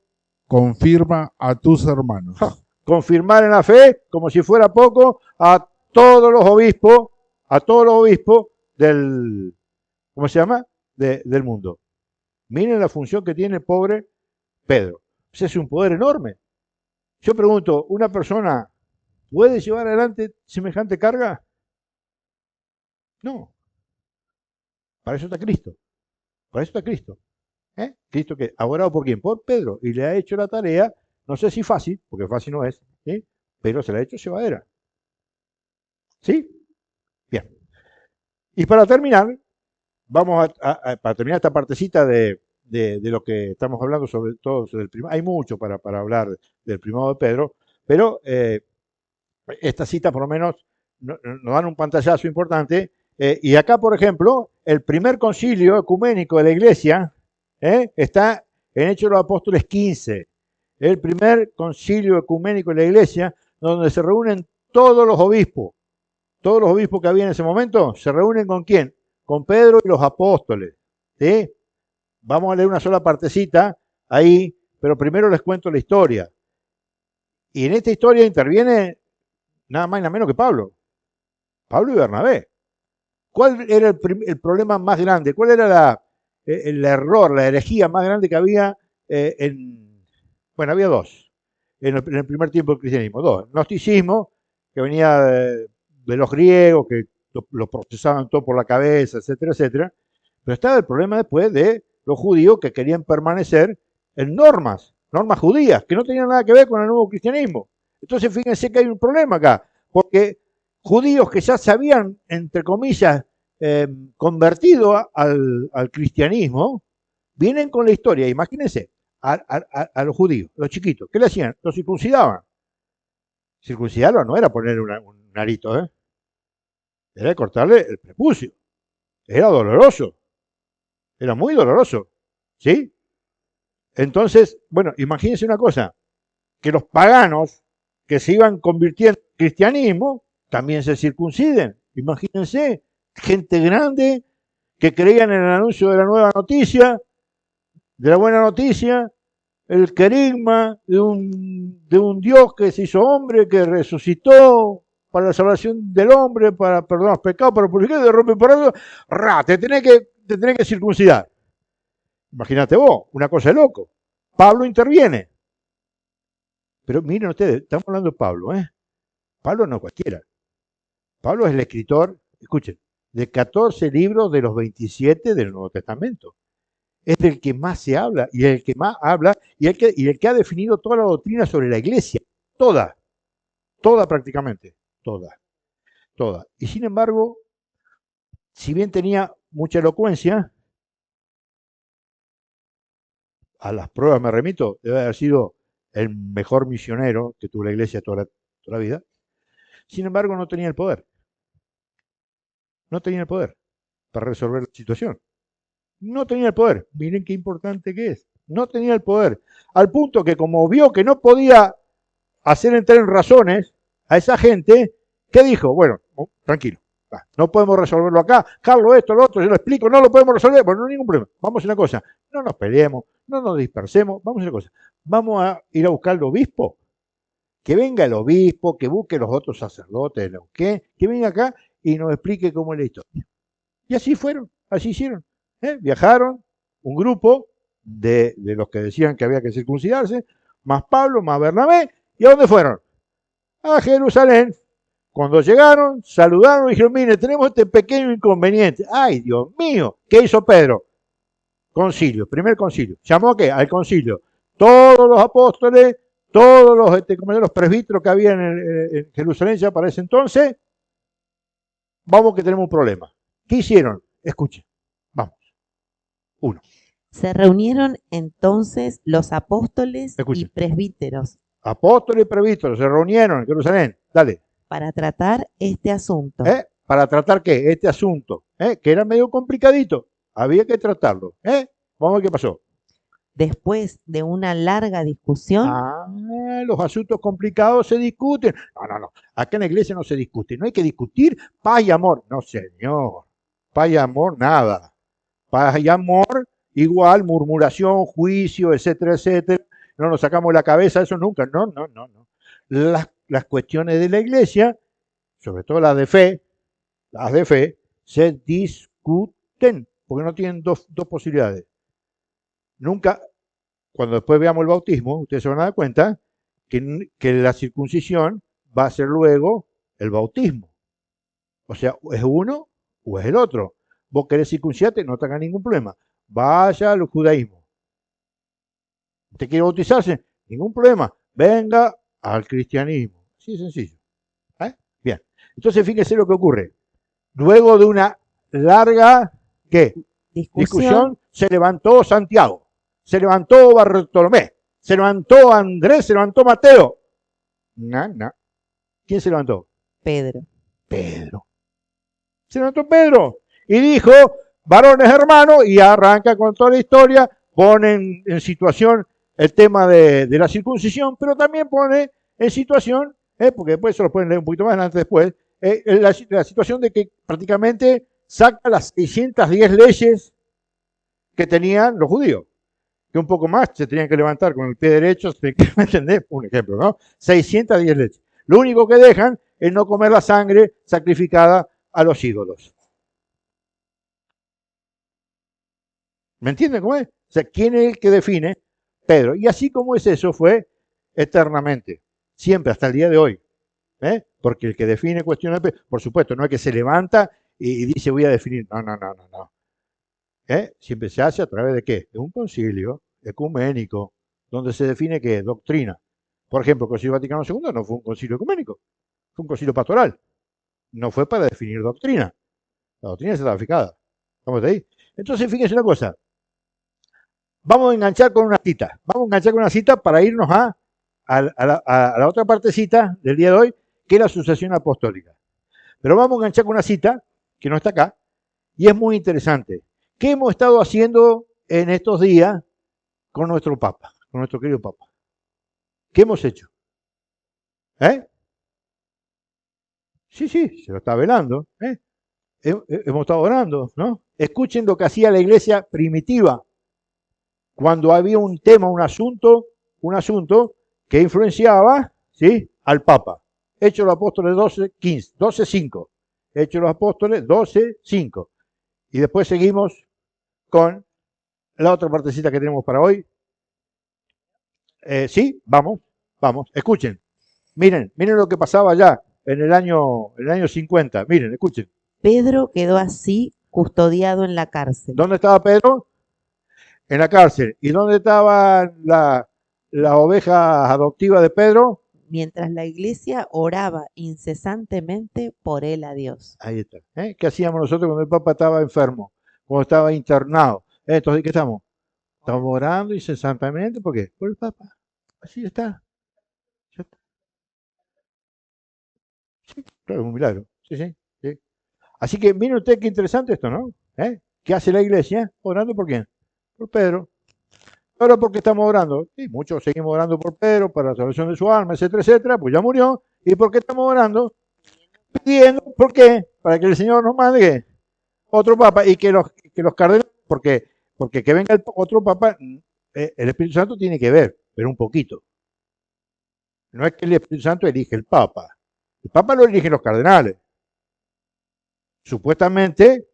confirma a tus hermanos. Ja, confirmar en la fe, como si fuera poco, a todos los obispos del, ¿cómo se llama? Del mundo. Miren la función que tiene el pobre Pedro. Ese es un poder enorme. Yo pregunto, ¿una persona puede llevar adelante semejante carga? No. Para eso está Cristo. Para eso está Cristo. ¿Eh? Cristo que ha orado por quién? Por Pedro. Y le ha hecho la tarea, no sé si fácil, porque fácil no es, ¿sí? Pero se la ha hecho llevadera. ¿Sí? Bien. Y para terminar, vamos para terminar esta partecita de lo que estamos hablando, sobre todo del primado. Hay mucho para hablar del primado de Pedro, pero esta cita por lo menos nos dan un pantallazo importante. Y acá, por ejemplo, el primer concilio ecuménico de la Iglesia está en Hechos de los Apóstoles 15. El primer concilio ecuménico de la Iglesia, donde se reúnen todos los obispos. Todos los obispos que había en ese momento se reúnen con quién? Con Pedro y los apóstoles. ¿Sí? Vamos a leer una sola partecita ahí, pero primero les cuento la historia. Y en esta historia interviene nada más y nada menos que Pablo. Pablo y Bernabé. ¿Cuál era el problema más grande? ¿Cuál era el error, la herejía más grande que había bueno, había dos en el primer tiempo del cristianismo. Dos. El gnosticismo, que venía de los griegos, que lo procesaban todo por la cabeza, etcétera, etcétera. Pero estaba el problema después de los judíos que querían permanecer en normas judías, que no tenían nada que ver con el nuevo cristianismo. Entonces fíjense que hay un problema acá, porque judíos que ya se habían, entre comillas, convertido al cristianismo, vienen con la historia. Imagínense, a los judíos, los chiquitos, ¿qué le hacían? Los circuncidaban. Circuncidarlo no era poner un arito, era cortarle el prepucio. Era doloroso, era muy doloroso, ¿sí? Entonces, bueno, imagínense una cosa, que los paganos que se iban convirtiendo en cristianismo también se circunciden. Imagínense, gente grande que creían en el anuncio de la nueva noticia, de la buena noticia, el querigma de un Dios que se hizo hombre, que resucitó para la salvación del hombre, para perdonar los pecados, para purificar, de romper por eso, te tenés que circuncidar. Imagínate vos, una cosa de loco. Pablo interviene. Pero miren ustedes, estamos hablando de Pablo, ¿eh? Pablo no cualquiera. Pablo es el escritor, escuchen, de 14 libros de los 27 del Nuevo Testamento. Es del que más se habla y el que más habla y el que ha definido toda la doctrina sobre la iglesia. Toda prácticamente, toda. Y sin embargo, si bien tenía mucha elocuencia, a las pruebas me remito, debe haber sido el mejor misionero que tuvo la iglesia toda la vida. Sin embargo, no tenía el poder. No tenía el poder para resolver la situación. No tenía el poder. Miren qué importante que es. No tenía el poder. Al punto que como vio que no podía hacer entrar en razones a esa gente, ¿qué dijo? Bueno, tranquilo, No podemos resolverlo acá. Carlos, esto, lo otro, yo lo explico, no lo podemos resolver. Bueno, no hay ningún problema. Vamos a hacer una cosa. No nos peleemos, no nos dispersemos. Vamos a hacer una cosa. Vamos a ir a buscar al obispo. Que venga el obispo, que busque los otros sacerdotes de Neuquén, que venga acá y nos explique cómo es la historia. Y así fueron, así hicieron. Viajaron un grupo de los que decían que había que circuncidarse, más Pablo, más Bernabé. ¿Y a dónde fueron? A Jerusalén. Cuando llegaron, saludaron y dijeron, mire, tenemos este pequeño inconveniente. ¡Ay, Dios mío! ¿Qué hizo Pedro? Concilio, primer concilio. ¿Llamó a qué? Al concilio. Todos los apóstoles, todos los presbíteros que había en Jerusalén ya para ese entonces, vamos que tenemos un problema. ¿Qué hicieron? Escuchen, vamos. Uno. Se reunieron entonces los apóstoles y Escuchen. presbíteros Apóstoles y presbíteros se reunieron en Jerusalén. Dale. para tratar este asunto. ¿Para tratar qué? Este asunto, que era medio complicadito. Había que tratarlo. Vamos a ver qué pasó. Después de una larga discusión, Los asuntos complicados se discuten. No. Acá en la iglesia no se discute. No hay que discutir paz y amor. No, señor. Paz y amor, nada. Paz y amor, igual, murmuración, juicio, etcétera, etcétera. No nos sacamos la cabeza, eso nunca. No. Las cuestiones de la iglesia, sobre todo las de fe, se discuten, porque no tienen dos posibilidades. Nunca, cuando después veamos el bautismo, ustedes se van a dar cuenta que la circuncisión va a ser luego el bautismo. O sea, es uno o es el otro. Vos querés circuncidarte, no tenga ningún problema. Vaya al judaísmo. ¿Usted quiere bautizarse? Ningún problema. Venga al cristianismo. Así de sencillo. Bien. Entonces, fíjense lo que ocurre. Luego de una larga, ¿qué? Discusión, se levantó Santiago, se levantó Bartolomé, se levantó Andrés, se levantó Mateo. No. ¿Quién se levantó? Pedro. Se levantó Pedro y dijo, varones hermanos, y arranca con toda la historia, pone en situación el tema de la circuncisión, pero también pone en situación, porque después se lo pueden leer un poquito más adelante después, la situación de que prácticamente saca las 610 leyes que tenían los judíos, que un poco más se tenían que levantar con el pie derecho, ¿me entendés? Un ejemplo, ¿no? 610 leyes. Lo único que dejan es no comer la sangre sacrificada a los ídolos. ¿Me entienden cómo es? O sea, ¿quién es el que define? Pedro. Y así como es eso, fue eternamente, siempre, hasta el día de hoy. Porque el que define cuestiones, por supuesto, no es que se levanta y dice voy a definir. No. Siempre se hace a través de qué? De un concilio ecuménico, donde se define qué? Doctrina. Por ejemplo, el Concilio Vaticano II no fue un concilio ecuménico, fue un concilio pastoral. No fue para definir doctrina. La doctrina está fijada. ¿Estamos ahí? Entonces, fíjense una cosa. Vamos a enganchar con una cita. Vamos a enganchar con una cita para irnos a la otra partecita del día de hoy, que es la sucesión apostólica. Pero vamos a enganchar con una cita que no está acá, y es muy interesante. ¿Qué hemos estado haciendo en estos días con nuestro Papa, con nuestro querido Papa? ¿Qué hemos hecho? Sí, se lo está velando. Hemos estado orando, ¿no? Escuchen lo que hacía la iglesia primitiva cuando había un tema, un asunto que influenciaba, ¿sí?, al Papa. Hechos de los Apóstoles 12:5. Hechos de los Apóstoles 12:5. Y después seguimos con la otra partecita que tenemos para hoy. Sí, vamos. Escuchen. Miren lo que pasaba allá en el año 50. Miren, escuchen. Pedro quedó así custodiado en la cárcel. ¿Dónde estaba Pedro? En la cárcel. ¿Y dónde estaban las ovejas adoptivas de Pedro? Mientras la iglesia oraba incesantemente por él a Dios. Ahí está. ¿Qué hacíamos nosotros cuando el Papa estaba enfermo? Cuando estaba internado. Entonces, ¿qué estamos? Estamos orando incesantemente. ¿Por qué? Por el Papa. Así está. Sí, claro, es un milagro. Sí. Así que miren ustedes qué interesante esto, ¿no? ¿Qué hace la iglesia? Orando por quién? Por Pedro. Ahora, ¿por qué estamos orando? Sí, muchos seguimos orando por Pedro, para la salvación de su alma, etcétera, etcétera, pues ya murió. ¿Y por qué estamos orando? pidiendo, ¿por qué? Para que el Señor nos mande otro papa y que los cardenales, porque que venga otro papa, el Espíritu Santo tiene que ver, pero un poquito. No es que el Espíritu Santo elige el papa lo eligen los cardenales. Supuestamente,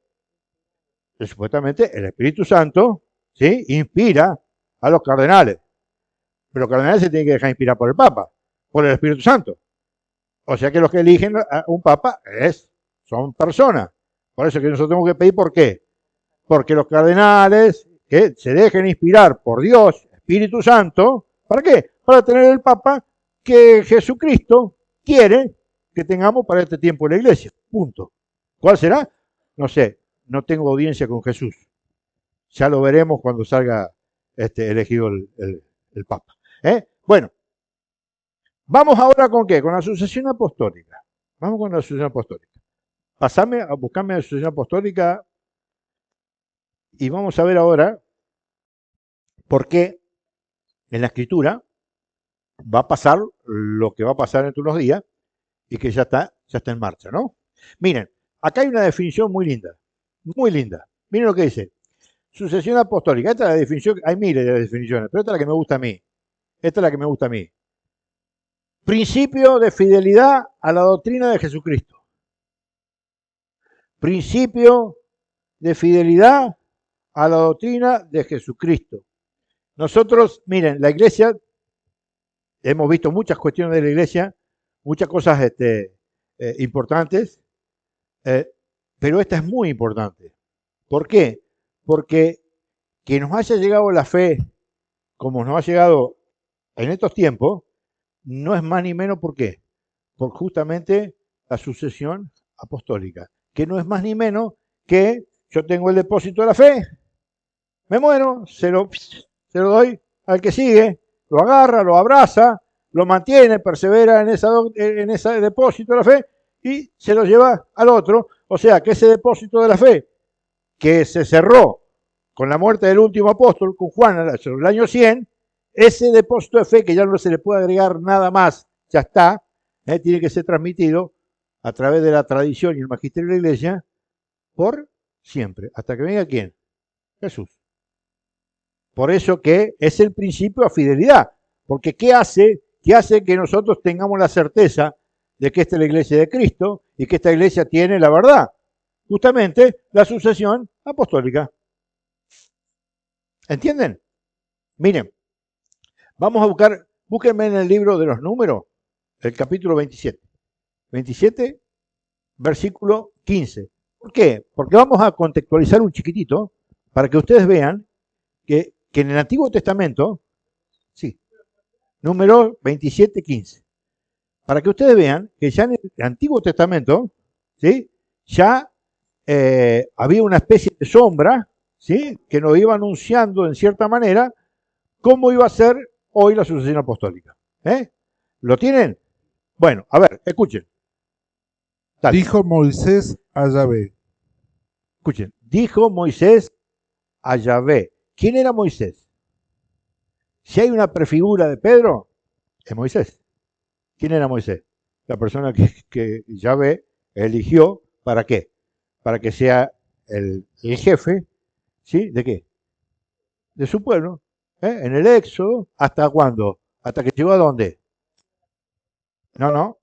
supuestamente el Espíritu Santo, ¿sí?, inspira a los cardenales, pero los cardenales se tienen que dejar inspirar por el papa, por el Espíritu Santo. O sea que los que eligen a un papa son personas. Por eso que nosotros tenemos que pedir, ¿por qué? Porque los cardenales que se dejen inspirar por Dios, Espíritu Santo, ¿para qué? Para tener el papa que Jesucristo quiere que tengamos para este tiempo en la iglesia. Punto. ¿Cuál será? No sé, no tengo audiencia con Jesús. Ya lo veremos cuando salga elegido el papa. Bueno, vamos ahora con qué? Con la sucesión apostólica. Vamos con la sucesión apostólica. Pasame a buscarme la sucesión apostólica y vamos a ver ahora por qué en la escritura va a pasar lo que va a pasar dentro de unos días y que ya está en marcha, ¿no? Miren, acá hay una definición muy linda, muy linda. Miren lo que dice. Sucesión apostólica. Esta es la definición, hay miles de definiciones, pero esta es la que me gusta a mí. Esta es la que me gusta a mí. Principio de fidelidad a la doctrina de Jesucristo. Principio de fidelidad a la doctrina de Jesucristo. Nosotros, miren, la iglesia, hemos visto muchas cuestiones de la iglesia, muchas cosas importantes, pero esta es muy importante. ¿Por qué? Porque que nos haya llegado la fe como nos ha llegado en estos tiempos, no es más ni menos por qué. Por justamente la sucesión apostólica, que no es más ni menos que yo tengo el depósito de la fe, me muero, se lo doy al que sigue, lo agarra, lo abraza, lo mantiene, persevera en ese depósito de la fe y se lo lleva al otro. O sea, que ese depósito de la fe que se cerró con la muerte del último apóstol, con Juan, sobre el año 100, ese depósito de fe que ya no se le puede agregar nada más, ya está, tiene que ser transmitido a través de la tradición y el magisterio de la iglesia por siempre, hasta que venga ¿quién? Jesús. Por eso que es el principio a fidelidad, porque ¿qué hace? ¿Qué hace que nosotros tengamos la certeza de que esta es la iglesia de Cristo y que esta iglesia tiene la verdad? Justamente la sucesión apostólica. ¿Entienden? Miren, vamos a buscar, búsquenme en el libro de los números, el capítulo 27. 27, versículo 15. ¿Por qué? Porque vamos a contextualizar un chiquitito para que ustedes vean que en el Antiguo Testamento, sí, número 27, 15. Para que ustedes vean que ya en el Antiguo Testamento, ¿sí?, ya había una especie de sombra, ¿sí?, que nos iba anunciando en cierta manera cómo iba a ser hoy la sucesión apostólica. ¿Lo tienen? Bueno, a ver, escuchen. Dale. Dijo Moisés a Yahvé. Escuchen. Dijo Moisés a Yahvé. ¿Quién era Moisés? Si hay una prefigura de Pedro, es Moisés. ¿Quién era Moisés? La persona que Yahvé eligió, ¿para qué? Para que sea el jefe, ¿sí? ¿De qué? De su pueblo. En el Éxodo, ¿hasta cuándo? ¿Hasta que llegó a dónde? No.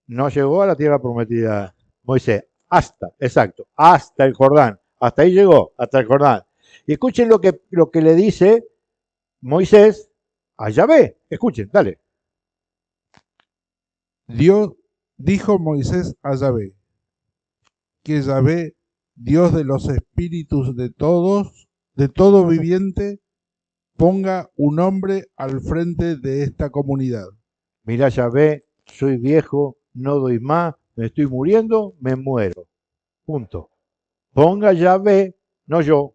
No llegó a la tierra prometida Moisés. Hasta el Jordán. Hasta ahí llegó, hasta el Jordán. Y escuchen lo que le dice Moisés a Yahvé. Escuchen, dale. Dios dijo Moisés a Yahvé, que Yahvé, Dios de los espíritus de todos, de todo viviente, ponga un hombre al frente de esta comunidad. Mirá, Yahvé, soy viejo, no doy más, me estoy muriendo, me muero. Punto. Ponga Yahvé, no yo,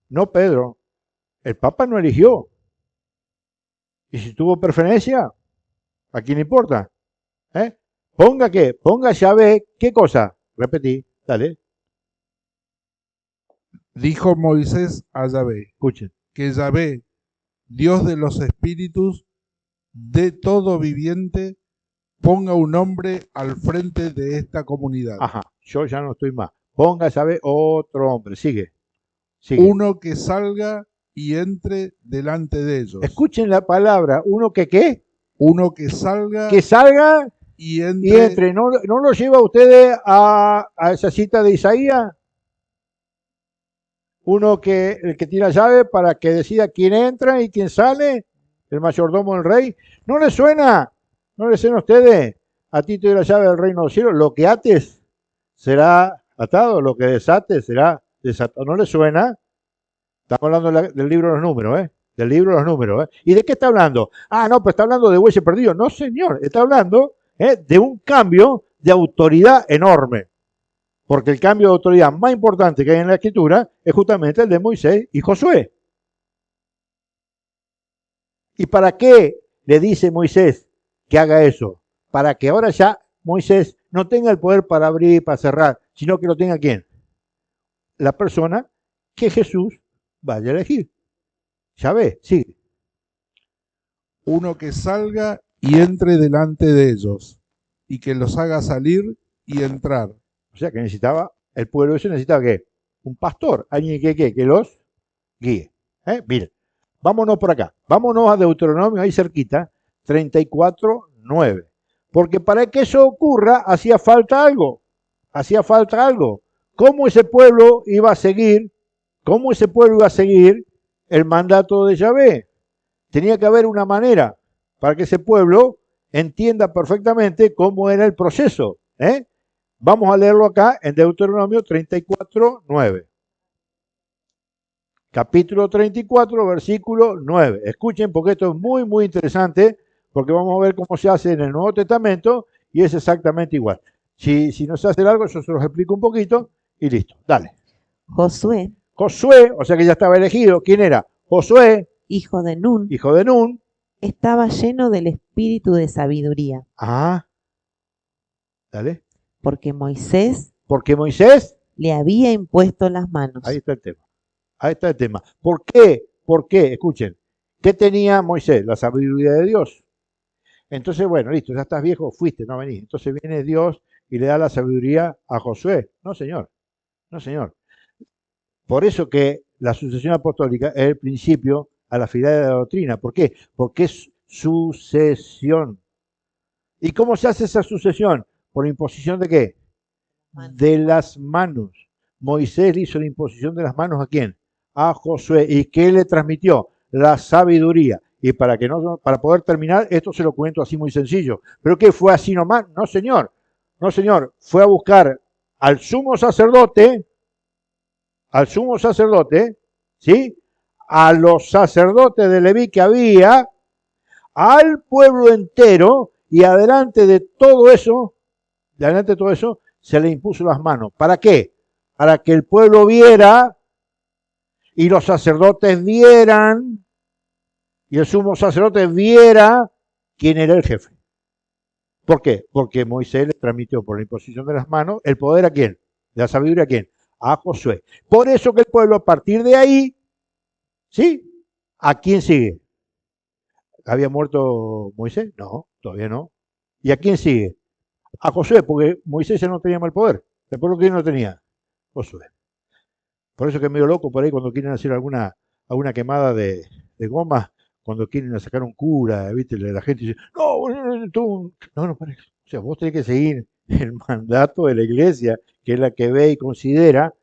no Pedro. El Papa no eligió. Y si tuvo preferencia, ¿a quién importa? Ponga qué, ponga Yahvé, ¿qué cosa? Repetí, dale. Dijo Moisés a Yahvé, Escuchen. que Yahvé, Dios de los espíritus de todo viviente, ponga un hombre al frente de esta comunidad. Ajá, yo ya no estoy más. Ponga, ¿sabe? Otro hombre. Sigue, sigue. Uno que salga y entre delante de ellos. Escuchen la palabra. Uno que ¿qué? Uno que salga Que salga y y entre. entre. ¿No lo lleva ustedes a esa cita de Isaías? Uno que el que tira llave para que decida quién entra y quién sale, el mayordomo del rey. ¿No les suena? ¿No les suena a ustedes? A ti te doy la llave del reino de los cielos. Lo que ates será atado, lo que desates será desatado. ¿No les suena? Estamos hablando del libro de los números, ¿eh? Del libro de los números, ¿eh? ¿Y de qué está hablando? Ah, no, pues está hablando de bueyes perdidos. No, señor, está hablando de un cambio de autoridad enorme. Porque el cambio de autoridad más importante que hay en la Escritura es justamente el de Moisés y Josué. ¿Y para qué le dice Moisés que haga eso? Para que ahora ya Moisés no tenga el poder para abrir y para cerrar, sino que lo tenga ¿quién? La persona que Jesús vaya a elegir. Ya ve, sigue. Uno que salga y entre delante de ellos, y que los haga salir y entrar. O sea que necesitaba, el pueblo ese necesitaba ¿qué? Un pastor, alguien que los guíe. Miren, vámonos por acá, vámonos a Deuteronomio, ahí cerquita, 34:9. Porque para que eso ocurra hacía falta algo, hacía falta algo. ¿Cómo ese pueblo iba a seguir? ¿Cómo ese pueblo iba a seguir el mandato de Yahvé? Tenía que haber una manera para que ese pueblo entienda perfectamente cómo era el proceso. Vamos a leerlo acá en Deuteronomio 34:9. Capítulo 34, versículo 9. Escuchen porque esto es muy, muy interesante, porque vamos a ver cómo se hace en el Nuevo Testamento y es exactamente igual. Si no se hace algo, yo se los explico un poquito y listo. Dale. Josué, Josué, o sea que ya estaba elegido. ¿Quién era? Josué, hijo de Nun, hijo de Nun. estaba lleno del espíritu de sabiduría, Ah, dale. porque Moisés Porque Moisés, le había impuesto las manos. ahí está el tema. Ahí está el tema. ¿Por qué? ¿Por qué? Escuchen. ¿Qué tenía Moisés? La sabiduría de Dios. Entonces, bueno, listo, ya estás viejo, fuiste, no venís. Entonces viene Dios y le da la sabiduría a Josué. No, señor. No, señor. Por eso que la sucesión apostólica es el principio a la fidelidad de la doctrina. ¿Por qué? Porque es sucesión. ¿Y cómo se hace esa sucesión? ¿Por imposición de qué? De las manos. Moisés le hizo la imposición de las manos ¿a quién? A Josué. ¿Y qué le transmitió? La sabiduría. Y para poder terminar, esto se lo cuento así muy sencillo. ¿Pero qué fue así nomás? No, señor. No, señor. Fue a buscar al sumo sacerdote, ¿sí? A los sacerdotes de Leví que había, al pueblo entero, y adelante de todo eso, se le impuso las manos. ¿Para qué? Para que el pueblo viera y los sacerdotes vieran y el sumo sacerdote viera quién era el jefe. ¿Por qué? Porque Moisés le transmitió por la imposición de las manos el poder ¿a quién? La sabiduría ¿a quién? A Josué. Por eso que el pueblo a partir de ahí, ¿sí? ¿A quién sigue? ¿Había muerto Moisés? No, todavía no. ¿Y a quién sigue? A Josué, porque Moisés ya no tenía mal poder. ¿El pueblo que no tenía? Josué. Por eso que es medio loco por ahí cuando quieren hacer alguna quemada de goma, cuando quieren sacar un cura, ¿viste? La gente dice, no, para eso. O sea, vos tenés que seguir el mandato de la iglesia, que es la que ve y considera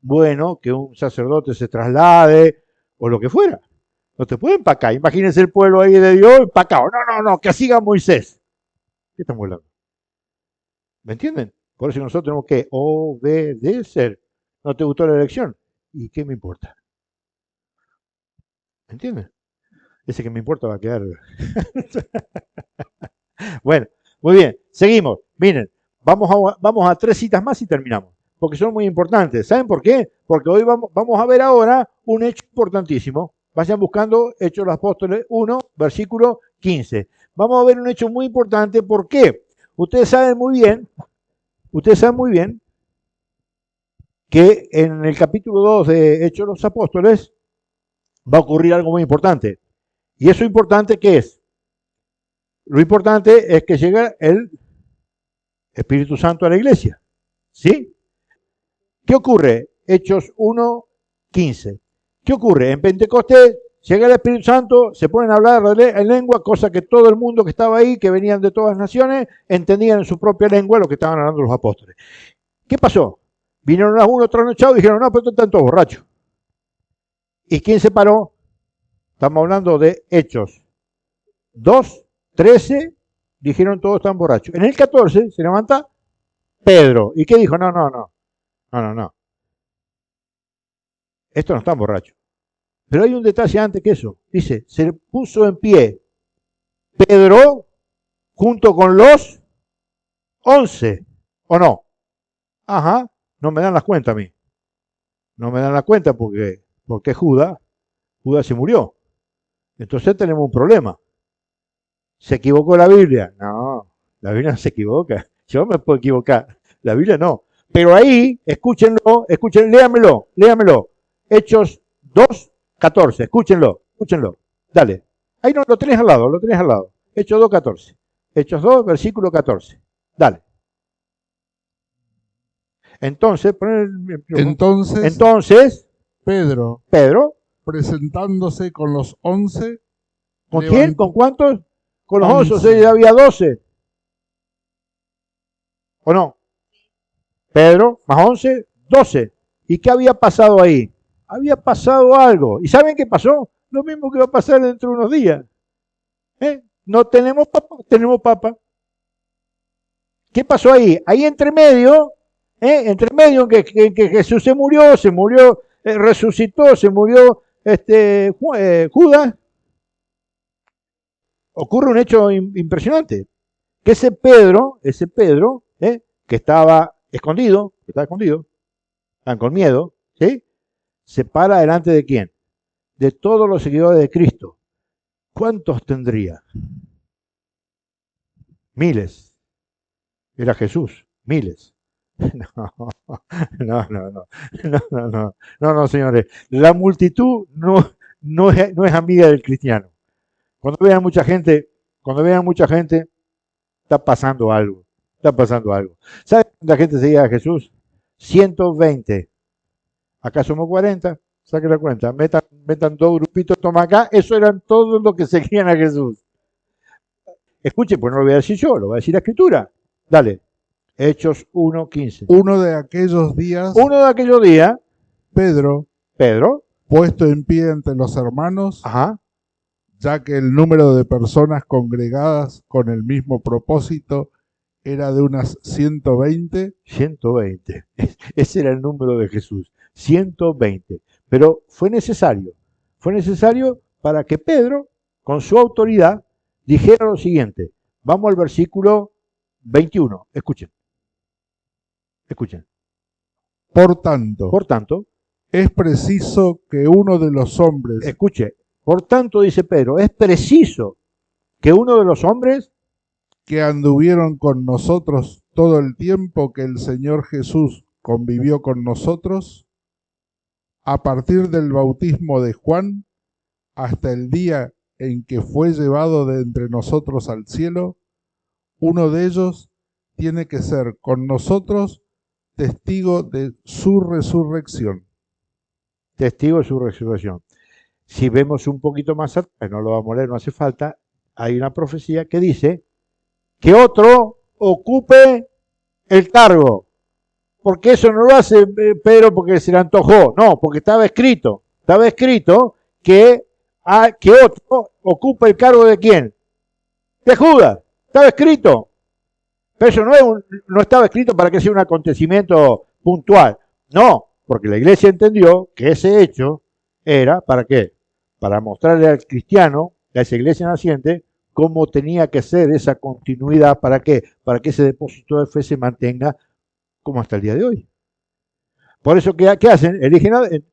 bueno que un sacerdote se traslade o lo que fuera. No te pueden empacar. Imagínense el pueblo ahí de Dios empacado. No, que siga Moisés. ¿Qué estamos hablando? ¿Me entienden? Por eso nosotros tenemos que obedecer. ¿No te gustó la elección? ¿Y qué me importa? ¿Me entienden? Ese que me importa va a quedar. Bueno, muy bien, seguimos. Miren, vamos a 3 citas más y terminamos, porque son muy importantes. ¿Saben por qué? Porque hoy vamos a ver ahora un hecho importantísimo. Vayan buscando Hechos de los Apóstoles 1, versículo 15. Vamos a ver un hecho muy importante. ¿Por qué? Ustedes saben muy bien que en el capítulo 2 de Hechos de los Apóstoles va a ocurrir algo muy importante. ¿Y eso importante qué es? Lo importante es que llegue el Espíritu Santo a la iglesia. ¿Sí? ¿Qué ocurre? Hechos 1:15. ¿Qué ocurre? En Pentecostés llega el Espíritu Santo, se ponen a hablar en lengua, cosa que todo el mundo que estaba ahí, que venían de todas las naciones, entendían en su propia lengua lo que estaban hablando los apóstoles. ¿Qué pasó? Vinieron a uno trasnochados y dijeron, no, pero están todos borrachos. ¿Y quién se paró? Estamos hablando de Hechos 2:13, dijeron todos están borrachos. En el 14 se levanta Pedro. ¿Y qué dijo? No. Estos no están borrachos. Pero hay un detalle antes que eso. Dice, se puso en pie Pedro junto con los 11. ¿O no? Ajá, no me dan las cuentas a mí. No me dan las cuentas porque Judas se murió. Entonces tenemos un problema. ¿Se equivocó la Biblia? No, la Biblia no se equivoca. Yo me puedo equivocar. La Biblia no. Pero ahí, escúchenlo, léamelo. Hechos 2:14, escúchenlo. Dale. Ahí no, lo tenés al lado. Hechos 2:14. Hechos 2, versículo 14. Dale. Entonces, entonces Pedro, presentándose con los 11. ¿Con quién? ¿Con cuántos? Con los 11, o sea, ya había 12. ¿O no? Pedro, más 11, 12. ¿Y qué había pasado ahí? Había pasado algo. ¿Y saben qué pasó? Lo mismo que va a pasar dentro de unos días. No tenemos papa, tenemos papa. ¿Qué pasó ahí? Ahí entre medio en que Jesús se murió, resucitó, se murió Judas, ocurre un hecho impresionante, que ese Pedro, que estaba escondido, estaban con miedo, ¿sí? Se para delante de quién? De todos los seguidores de Cristo. ¿Cuántos tendría? Miles. Era Jesús, miles. No, señores. La multitud no es amiga del cristiano. Cuando vean mucha gente, está pasando algo. ¿Saben cuánta gente seguía a Jesús? 120. Acá somos 40. Saquen la cuenta. Metan dos grupitos, toma acá. Eso eran todos los que seguían a Jesús. Escuchen, pues no lo voy a decir yo, lo va a decir la Escritura. Dale. Hechos 1:15. Uno de aquellos días, Pedro, puesto en pie entre los hermanos, ajá, ya que el número de personas congregadas con el mismo propósito era de unas 120. 120. Ese era el número de Jesús. 120. Pero fue necesario para que Pedro, con su autoridad, dijera lo siguiente. Vamos al versículo 21. Escuchen. Por tanto, es preciso que uno de los hombres, escuche, por tanto, dice Pedro, es preciso que uno de los hombres que anduvieron con nosotros todo el tiempo que el Señor Jesús convivió con nosotros, a partir del bautismo de Juan hasta el día en que fue llevado de entre nosotros al cielo, uno de ellos tiene que ser con nosotros testigo de su resurrección. Si vemos un poquito más atrás, no lo vamos a leer, no hace falta, hay una profecía que dice que otro ocupe el cargo. Porque eso no lo hace Pedro porque se le antojó, no, porque estaba escrito que otro ocupe el cargo de quién, de Judas, estaba escrito. Pero eso no estaba escrito para que sea un acontecimiento puntual, no, porque la iglesia entendió que ese hecho era, ¿para qué? Para mostrarle al cristiano, a esa iglesia naciente, cómo tenía que ser esa continuidad, ¿para qué? Para que ese depósito de fe se mantenga como hasta el día de hoy. Por eso, ¿qué hacen?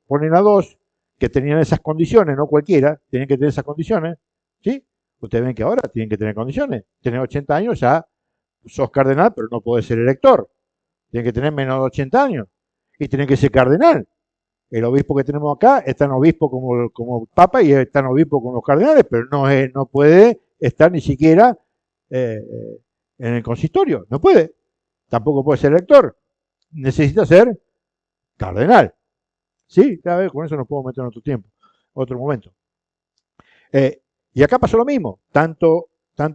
Ponen a dos que tenían esas condiciones, no cualquiera, tienen que tener esas condiciones, ¿sí? Ustedes ven que ahora tienen que tener condiciones. Tener 80 años ya sos cardenal, pero no podés ser elector. Tienen que tener menos de 80 años y tienen que ser cardenal. El obispo que tenemos acá es tan obispo como papa y es tan obispo como los cardenales, pero no puede estar ni siquiera en el consistorio. No puede. Tampoco puede ser elector. Necesita ser cardenal. ¿Sí? Ya ves, con eso nos podemos meter en otro tiempo, otro momento. Y acá pasó lo mismo. Tanto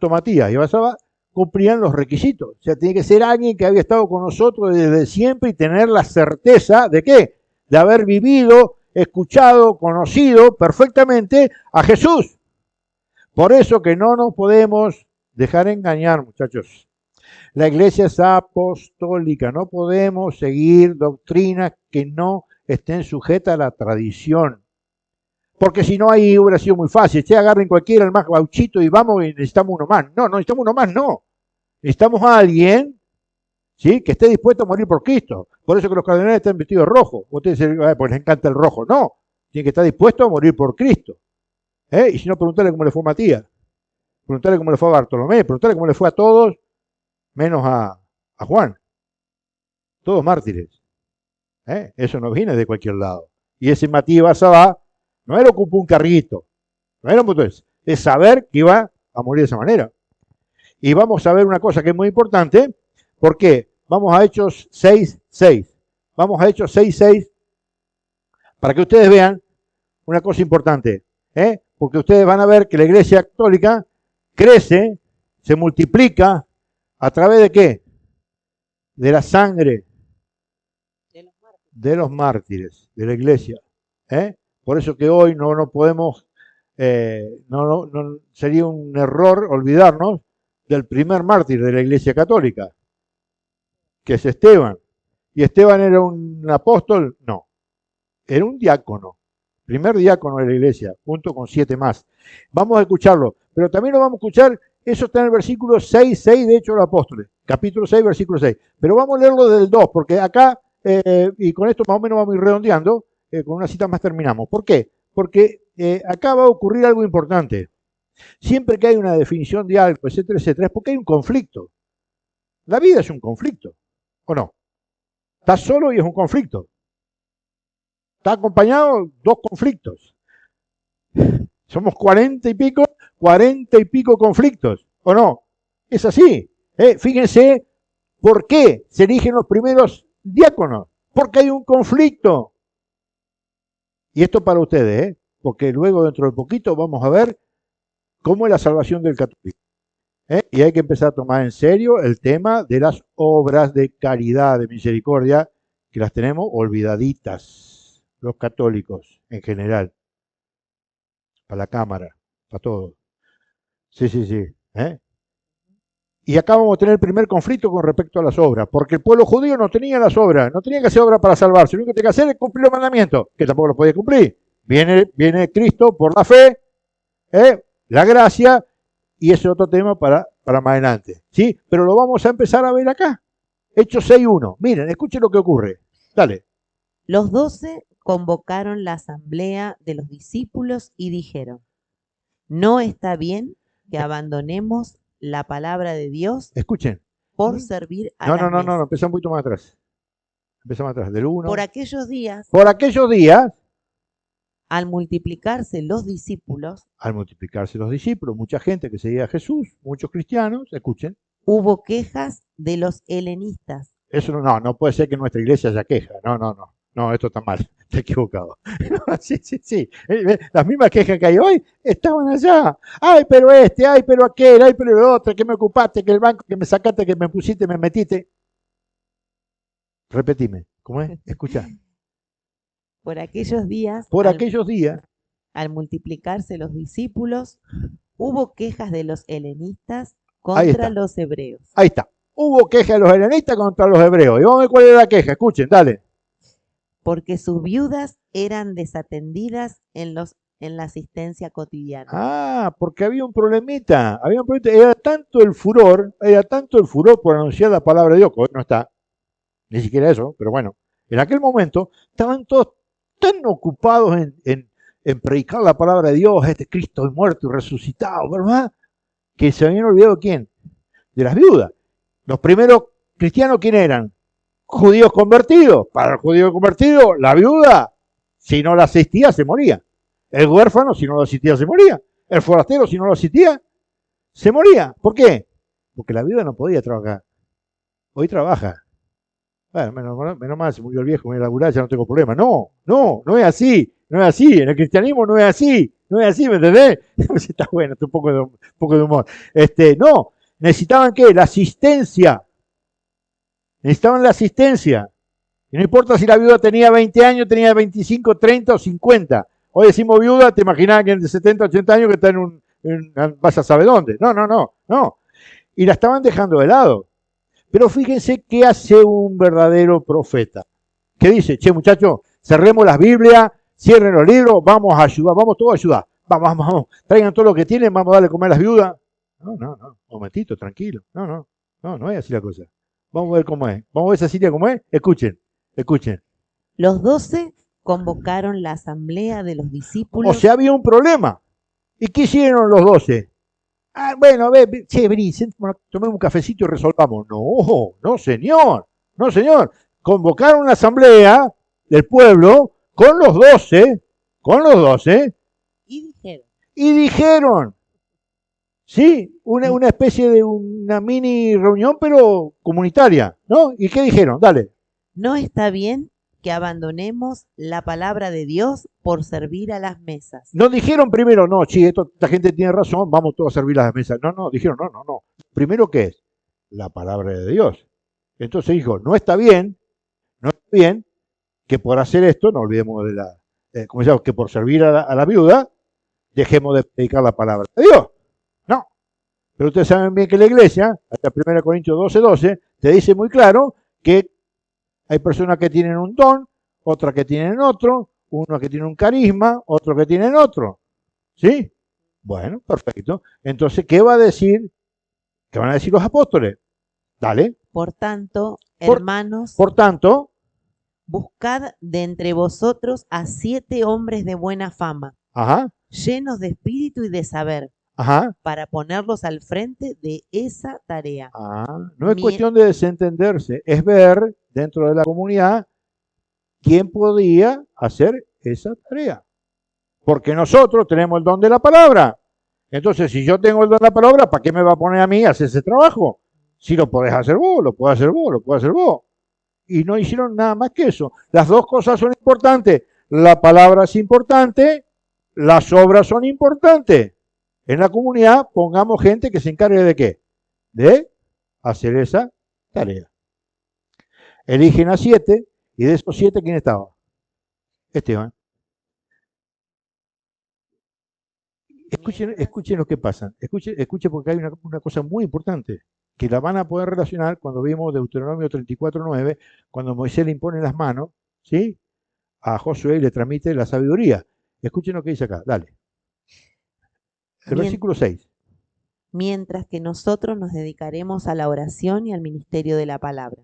Matías y Basaba cumplían los requisitos. O sea, tiene que ser alguien que había estado con nosotros desde siempre y tener la certeza de ¿qué? De haber vivido, escuchado, conocido perfectamente a Jesús. Por eso que no nos podemos dejar engañar, muchachos. La iglesia es apostólica. No podemos seguir doctrinas que no estén sujetas a la tradición. Porque si no, ahí hubiera sido muy fácil. Che, agarren cualquiera, el más gauchito, y vamos y necesitamos uno más. No, no necesitamos uno más, no. Necesitamos a alguien, ¿sí?, que esté dispuesto a morir por Cristo. Por eso que los cardenales están vestidos de rojo. Ustedes dicen, pues les encanta el rojo. No, tiene que estar dispuesto a morir por Cristo. Y si no, preguntarle cómo le fue a Matías. Preguntarle cómo le fue a Bartolomé. Preguntarle cómo le fue a todos, menos a Juan. Todos mártires. Eso no viene de cualquier lado. Y ese Matías Basabá no era ocupar un carrito. No era un botón. Es saber que iba a morir de esa manera. Y vamos a ver una cosa que es muy importante. ¿Por qué? Vamos a Hechos 6:6. Vamos a Hechos 6:6 para que ustedes vean una cosa importante. Porque ustedes van a ver que la Iglesia Católica crece, se multiplica, ¿a través de qué? De la sangre de los mártires de la Iglesia. Por eso que hoy no podemos, no sería un error olvidarnos del primer mártir de la Iglesia Católica, que es Esteban. ¿Y Esteban era un apóstol? No, era un diácono, primer diácono de la Iglesia, junto con 7 más. Vamos a escucharlo, pero también lo vamos a escuchar, eso está en el versículo 6:6 de Hechos de los Apóstoles, capítulo 6, versículo 6. Pero vamos a leerlo desde el 2, porque acá, y con esto más o menos vamos a ir redondeando, con una cita más terminamos. ¿Por qué? Porque acá va a ocurrir algo importante. Siempre que hay una definición de algo, etcétera, etcétera, es porque hay un conflicto. La vida es un conflicto, ¿o no? Estás solo y es un conflicto. Está acompañado 2 conflictos. Somos 40 y pico conflictos, ¿o no? Es así. Fíjense por qué se eligen los primeros diáconos. Porque hay un conflicto. Y esto para ustedes, porque luego dentro de poquito vamos a ver cómo es la salvación del católico. Y hay que empezar a tomar en serio el tema de las obras de caridad, de misericordia, que las tenemos olvidaditas, los católicos en general. Para la cámara, para todos. Sí. Y acá vamos a tener el primer conflicto con respecto a las obras, porque el pueblo judío no tenía las obras, no tenía que hacer obras para salvarse, lo único que tenía que hacer es cumplir los mandamientos, que tampoco los podía cumplir. Viene Cristo por la fe, la gracia, y ese es otro tema para más adelante. ¿Sí? Pero lo vamos a empezar a ver acá. Hechos 6:1. Miren, escuchen lo que ocurre. Dale. Los 12 convocaron la asamblea de los discípulos y dijeron: no está bien que abandonemos la palabra de Dios Escuchen. por servir a No, las mesas. empezamos un poquito más atrás. Empezamos atrás, del 1. Por aquellos días, al multiplicarse los discípulos, mucha gente que seguía a Jesús, muchos cristianos, escuchen. hubo quejas de los helenistas. Eso no puede ser que nuestra iglesia haya queja. No, esto está mal, está equivocado. Sí. Las mismas quejas que hay hoy estaban allá. Ay, pero ay, pero aquel, ay, pero el otro, que me ocupaste, que el banco, que me sacaste, que me pusiste, me metiste. Repetime, ¿cómo es? Escucha. Por aquellos días, al multiplicarse los discípulos, hubo quejas de los helenistas Ahí está. contra los hebreos. Ahí está. Hubo queja de los helenistas contra los hebreos. Y vamos a ver cuál era la queja. Escuchen, dale. Porque sus viudas eran desatendidas en la asistencia cotidiana. Porque había un problemita. Era tanto el furor por anunciar la palabra de Dios, que hoy no está, ni siquiera eso, pero bueno, en aquel momento estaban todos tan ocupados en predicar la palabra de Dios, este Cristo muerto y resucitado, ¿verdad? Que se habían olvidado, ¿quién? De las viudas. Los primeros cristianos, ¿quién eran? Judíos convertidos. Para el judío convertido, la viuda, si no la asistía, se moría. El huérfano, si no lo asistía, se moría. El forastero, si no lo asistía, se moría. ¿Por qué? porque la viuda no podía trabajar. Hoy trabaja. Bueno, menos mal, se murió el viejo, me voy a laburar, ya no tengo problema. No es así, no es así. En el cristianismo no es así, no es así, ¿me entendés? Está bueno, está un poco de humor. No, necesitaban ¿qué? La asistencia. Necesitaban la asistencia. Y no importa si la viuda tenía 20 años, tenía 25, 30 o 50. Hoy decimos viuda, te imaginás que de 70, 80 años que está vas a saber dónde. No. Y la estaban dejando de lado. Pero fíjense qué hace un verdadero profeta. ¿Qué dice? Che, muchachos, cerremos las Biblias, cierren los libros, vamos a ayudar, vamos todos a ayudar. Vamos, traigan todo lo que tienen, vamos a darle a comer a las viudas. No, un momentito, tranquilo. No es así la cosa. Vamos a ver cómo es. Vamos a ver Cecilia cómo es. Escuchen. Los 12 convocaron la asamblea de los O discípulos. sea, había un problema. ¿Y qué hicieron los 12? Bueno, che, vení, tomemos un cafecito y resolvamos. No, señor. Convocaron una asamblea del pueblo con los 12, Y dijeron, sí, una especie de una mini reunión, pero comunitaria, ¿no? ¿Y qué dijeron? Dale. no está bien que abandonemos la palabra de Dios por servir a las mesas. No dijeron primero, no, sí, esta gente tiene razón, vamos todos a servir a las mesas. No, dijeron, no. Primero, ¿qué es? La palabra de Dios. Entonces dijo, no está bien que por hacer esto, no olvidemos de como decíamos, que por servir a la viuda, dejemos de predicar la palabra de Dios. No. Pero ustedes saben bien que la iglesia, hasta 1 Corintios 12, te dice muy claro que hay personas que tienen un don, otras que tienen otro, uno que tiene un carisma, otro que tienen otro. ¿Sí? Bueno, perfecto. Entonces, ¿qué van a decir los apóstoles? Dale. Por tanto, hermanos, Por tanto, buscad de entre vosotros a 7 hombres de buena fama, ajá, llenos de espíritu y de saber, para ponerlos al frente de esa tarea. No es cuestión de desentenderse, es ver dentro de la comunidad quién podía hacer esa tarea. Porque nosotros tenemos el don de la palabra. Entonces, si yo tengo el don de la palabra, ¿para qué me va a poner a mí a hacer ese trabajo? Si lo podés hacer vos, lo puedes hacer vos. Y no hicieron nada más que eso. Las dos cosas son importantes. La palabra es importante, las obras son importantes. En la comunidad pongamos gente que se encargue de qué? De hacer esa tarea. Eligen a 7, y de esos 7, ¿quién estaba? Esteban. Escuchen lo que pasa. Escuchen porque hay una cosa muy importante que la van a poder relacionar cuando vimos Deuteronomio 34:9, cuando Moisés le impone las manos, ¿sí? A Josué y le transmite la sabiduría. Escuchen lo que dice acá, dale. El versículo 6. Mientras que nosotros nos dedicaremos a la oración y al ministerio de la palabra.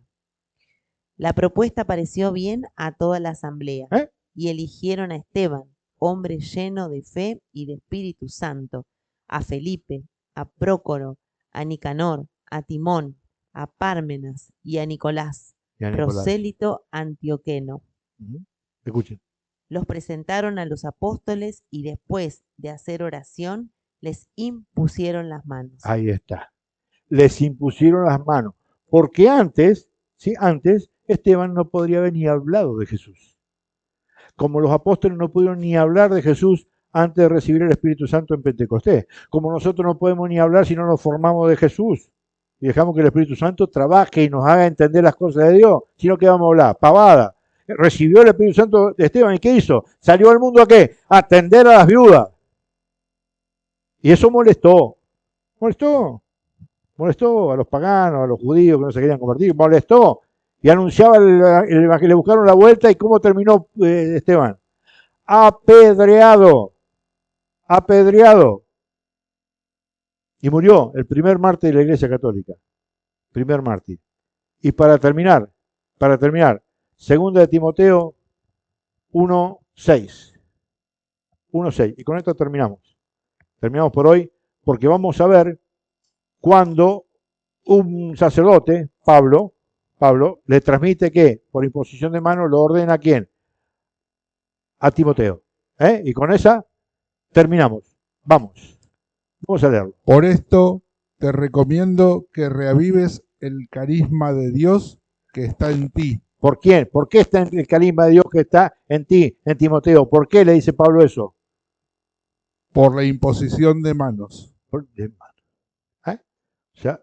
La propuesta pareció bien a toda la asamblea y eligieron a Esteban, hombre lleno de fe y de Espíritu Santo, a Felipe, a Prócoro, a Nicanor, a Timón, a Pármenas y a Nicolás, prosélito antioqueno. Escuchen. Los presentaron a los apóstoles y después de hacer oración, les impusieron las manos. Ahí está. Les impusieron las manos. Porque antes Esteban no podría haber ni hablado de Jesús. Como los apóstoles no pudieron ni hablar de Jesús antes de recibir el Espíritu Santo en Pentecostés. Como nosotros no podemos ni hablar si no nos formamos de Jesús y dejamos que el Espíritu Santo trabaje y nos haga entender las cosas de Dios. Sino que vamos a hablar, pavada. Recibió el Espíritu Santo de Esteban y ¿qué hizo? Salió al mundo ¿a qué? A atender a las viudas. Y eso molestó a los paganos, a los judíos que no se querían convertir, molestó. Y anunciaba el evangelio, le buscaron la vuelta y ¿cómo terminó Esteban? Apedreado. Y murió el primer mártir de la Iglesia Católica. Primer mártir. Y para terminar, 2 de Timoteo 1:6. 1:6. Y con esto terminamos. Terminamos por hoy, porque vamos a ver cuando un sacerdote, Pablo, le transmite que por imposición de mano lo ordena ¿a quién? A Timoteo. Y con esa terminamos. Vamos a leerlo. Por esto te recomiendo que reavives el carisma de Dios que está en ti. ¿Por quién? ¿Por qué está el carisma de Dios que está en ti, en Timoteo? ¿Por qué le dice Pablo eso? Por la imposición de manos. De mano. O sea,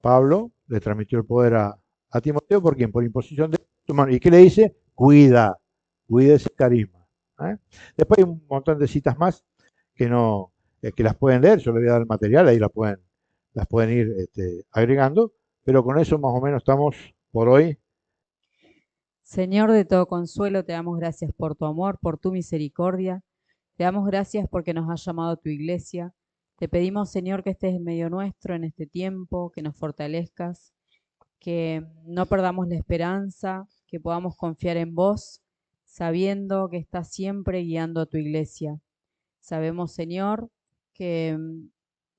Pablo le transmitió el poder a Timoteo, ¿por quién? Por imposición de tu mano. ¿Y qué le dice? Cuida ese carisma. Después hay un montón de citas más que no, que las pueden leer, yo les voy a dar el material, ahí las pueden ir agregando, pero con eso más o menos estamos por hoy. Señor de todo consuelo, te damos gracias por tu amor, por tu misericordia. Te damos gracias porque nos has llamado a tu iglesia. Te pedimos, Señor, que estés en medio nuestro en este tiempo, que nos fortalezcas, que no perdamos la esperanza, que podamos confiar en vos, sabiendo que estás siempre guiando a tu iglesia. Sabemos, Señor, que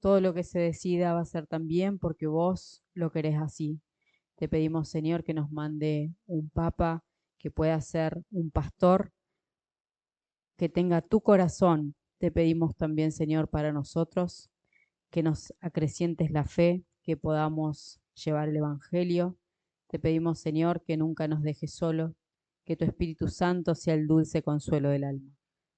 todo lo que se decida va a ser también porque vos lo querés así. Te pedimos, Señor, que nos mande un papa que pueda ser un pastor, que tenga tu corazón. Te pedimos también, Señor, para nosotros, que nos acrecientes la fe, que podamos llevar el Evangelio. Te pedimos, Señor, que nunca nos dejes solos, que tu Espíritu Santo sea el dulce consuelo del alma.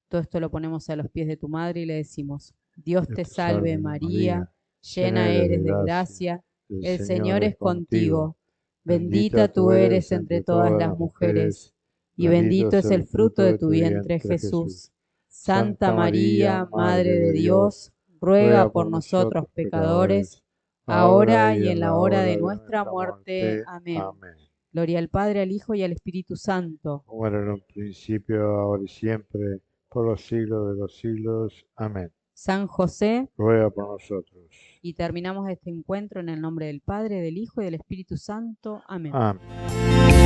Todo esto lo ponemos a los pies de tu Madre y le decimos: Dios te salve María, llena eres de gracia, el Señor es contigo. Bendita tú eres entre todas las mujeres, y bendito es el fruto de tu vientre, Jesús. Santa María, Madre de Dios, ruega por nosotros pecadores, ahora y en la hora de nuestra muerte. Amén. Gloria al Padre, al Hijo y al Espíritu Santo. Como era en un principio, ahora y siempre, por los siglos de los siglos. Amén. San José, ruega por nosotros. Y terminamos este encuentro en el nombre del Padre, del Hijo y del Espíritu Santo. Amén. Amén.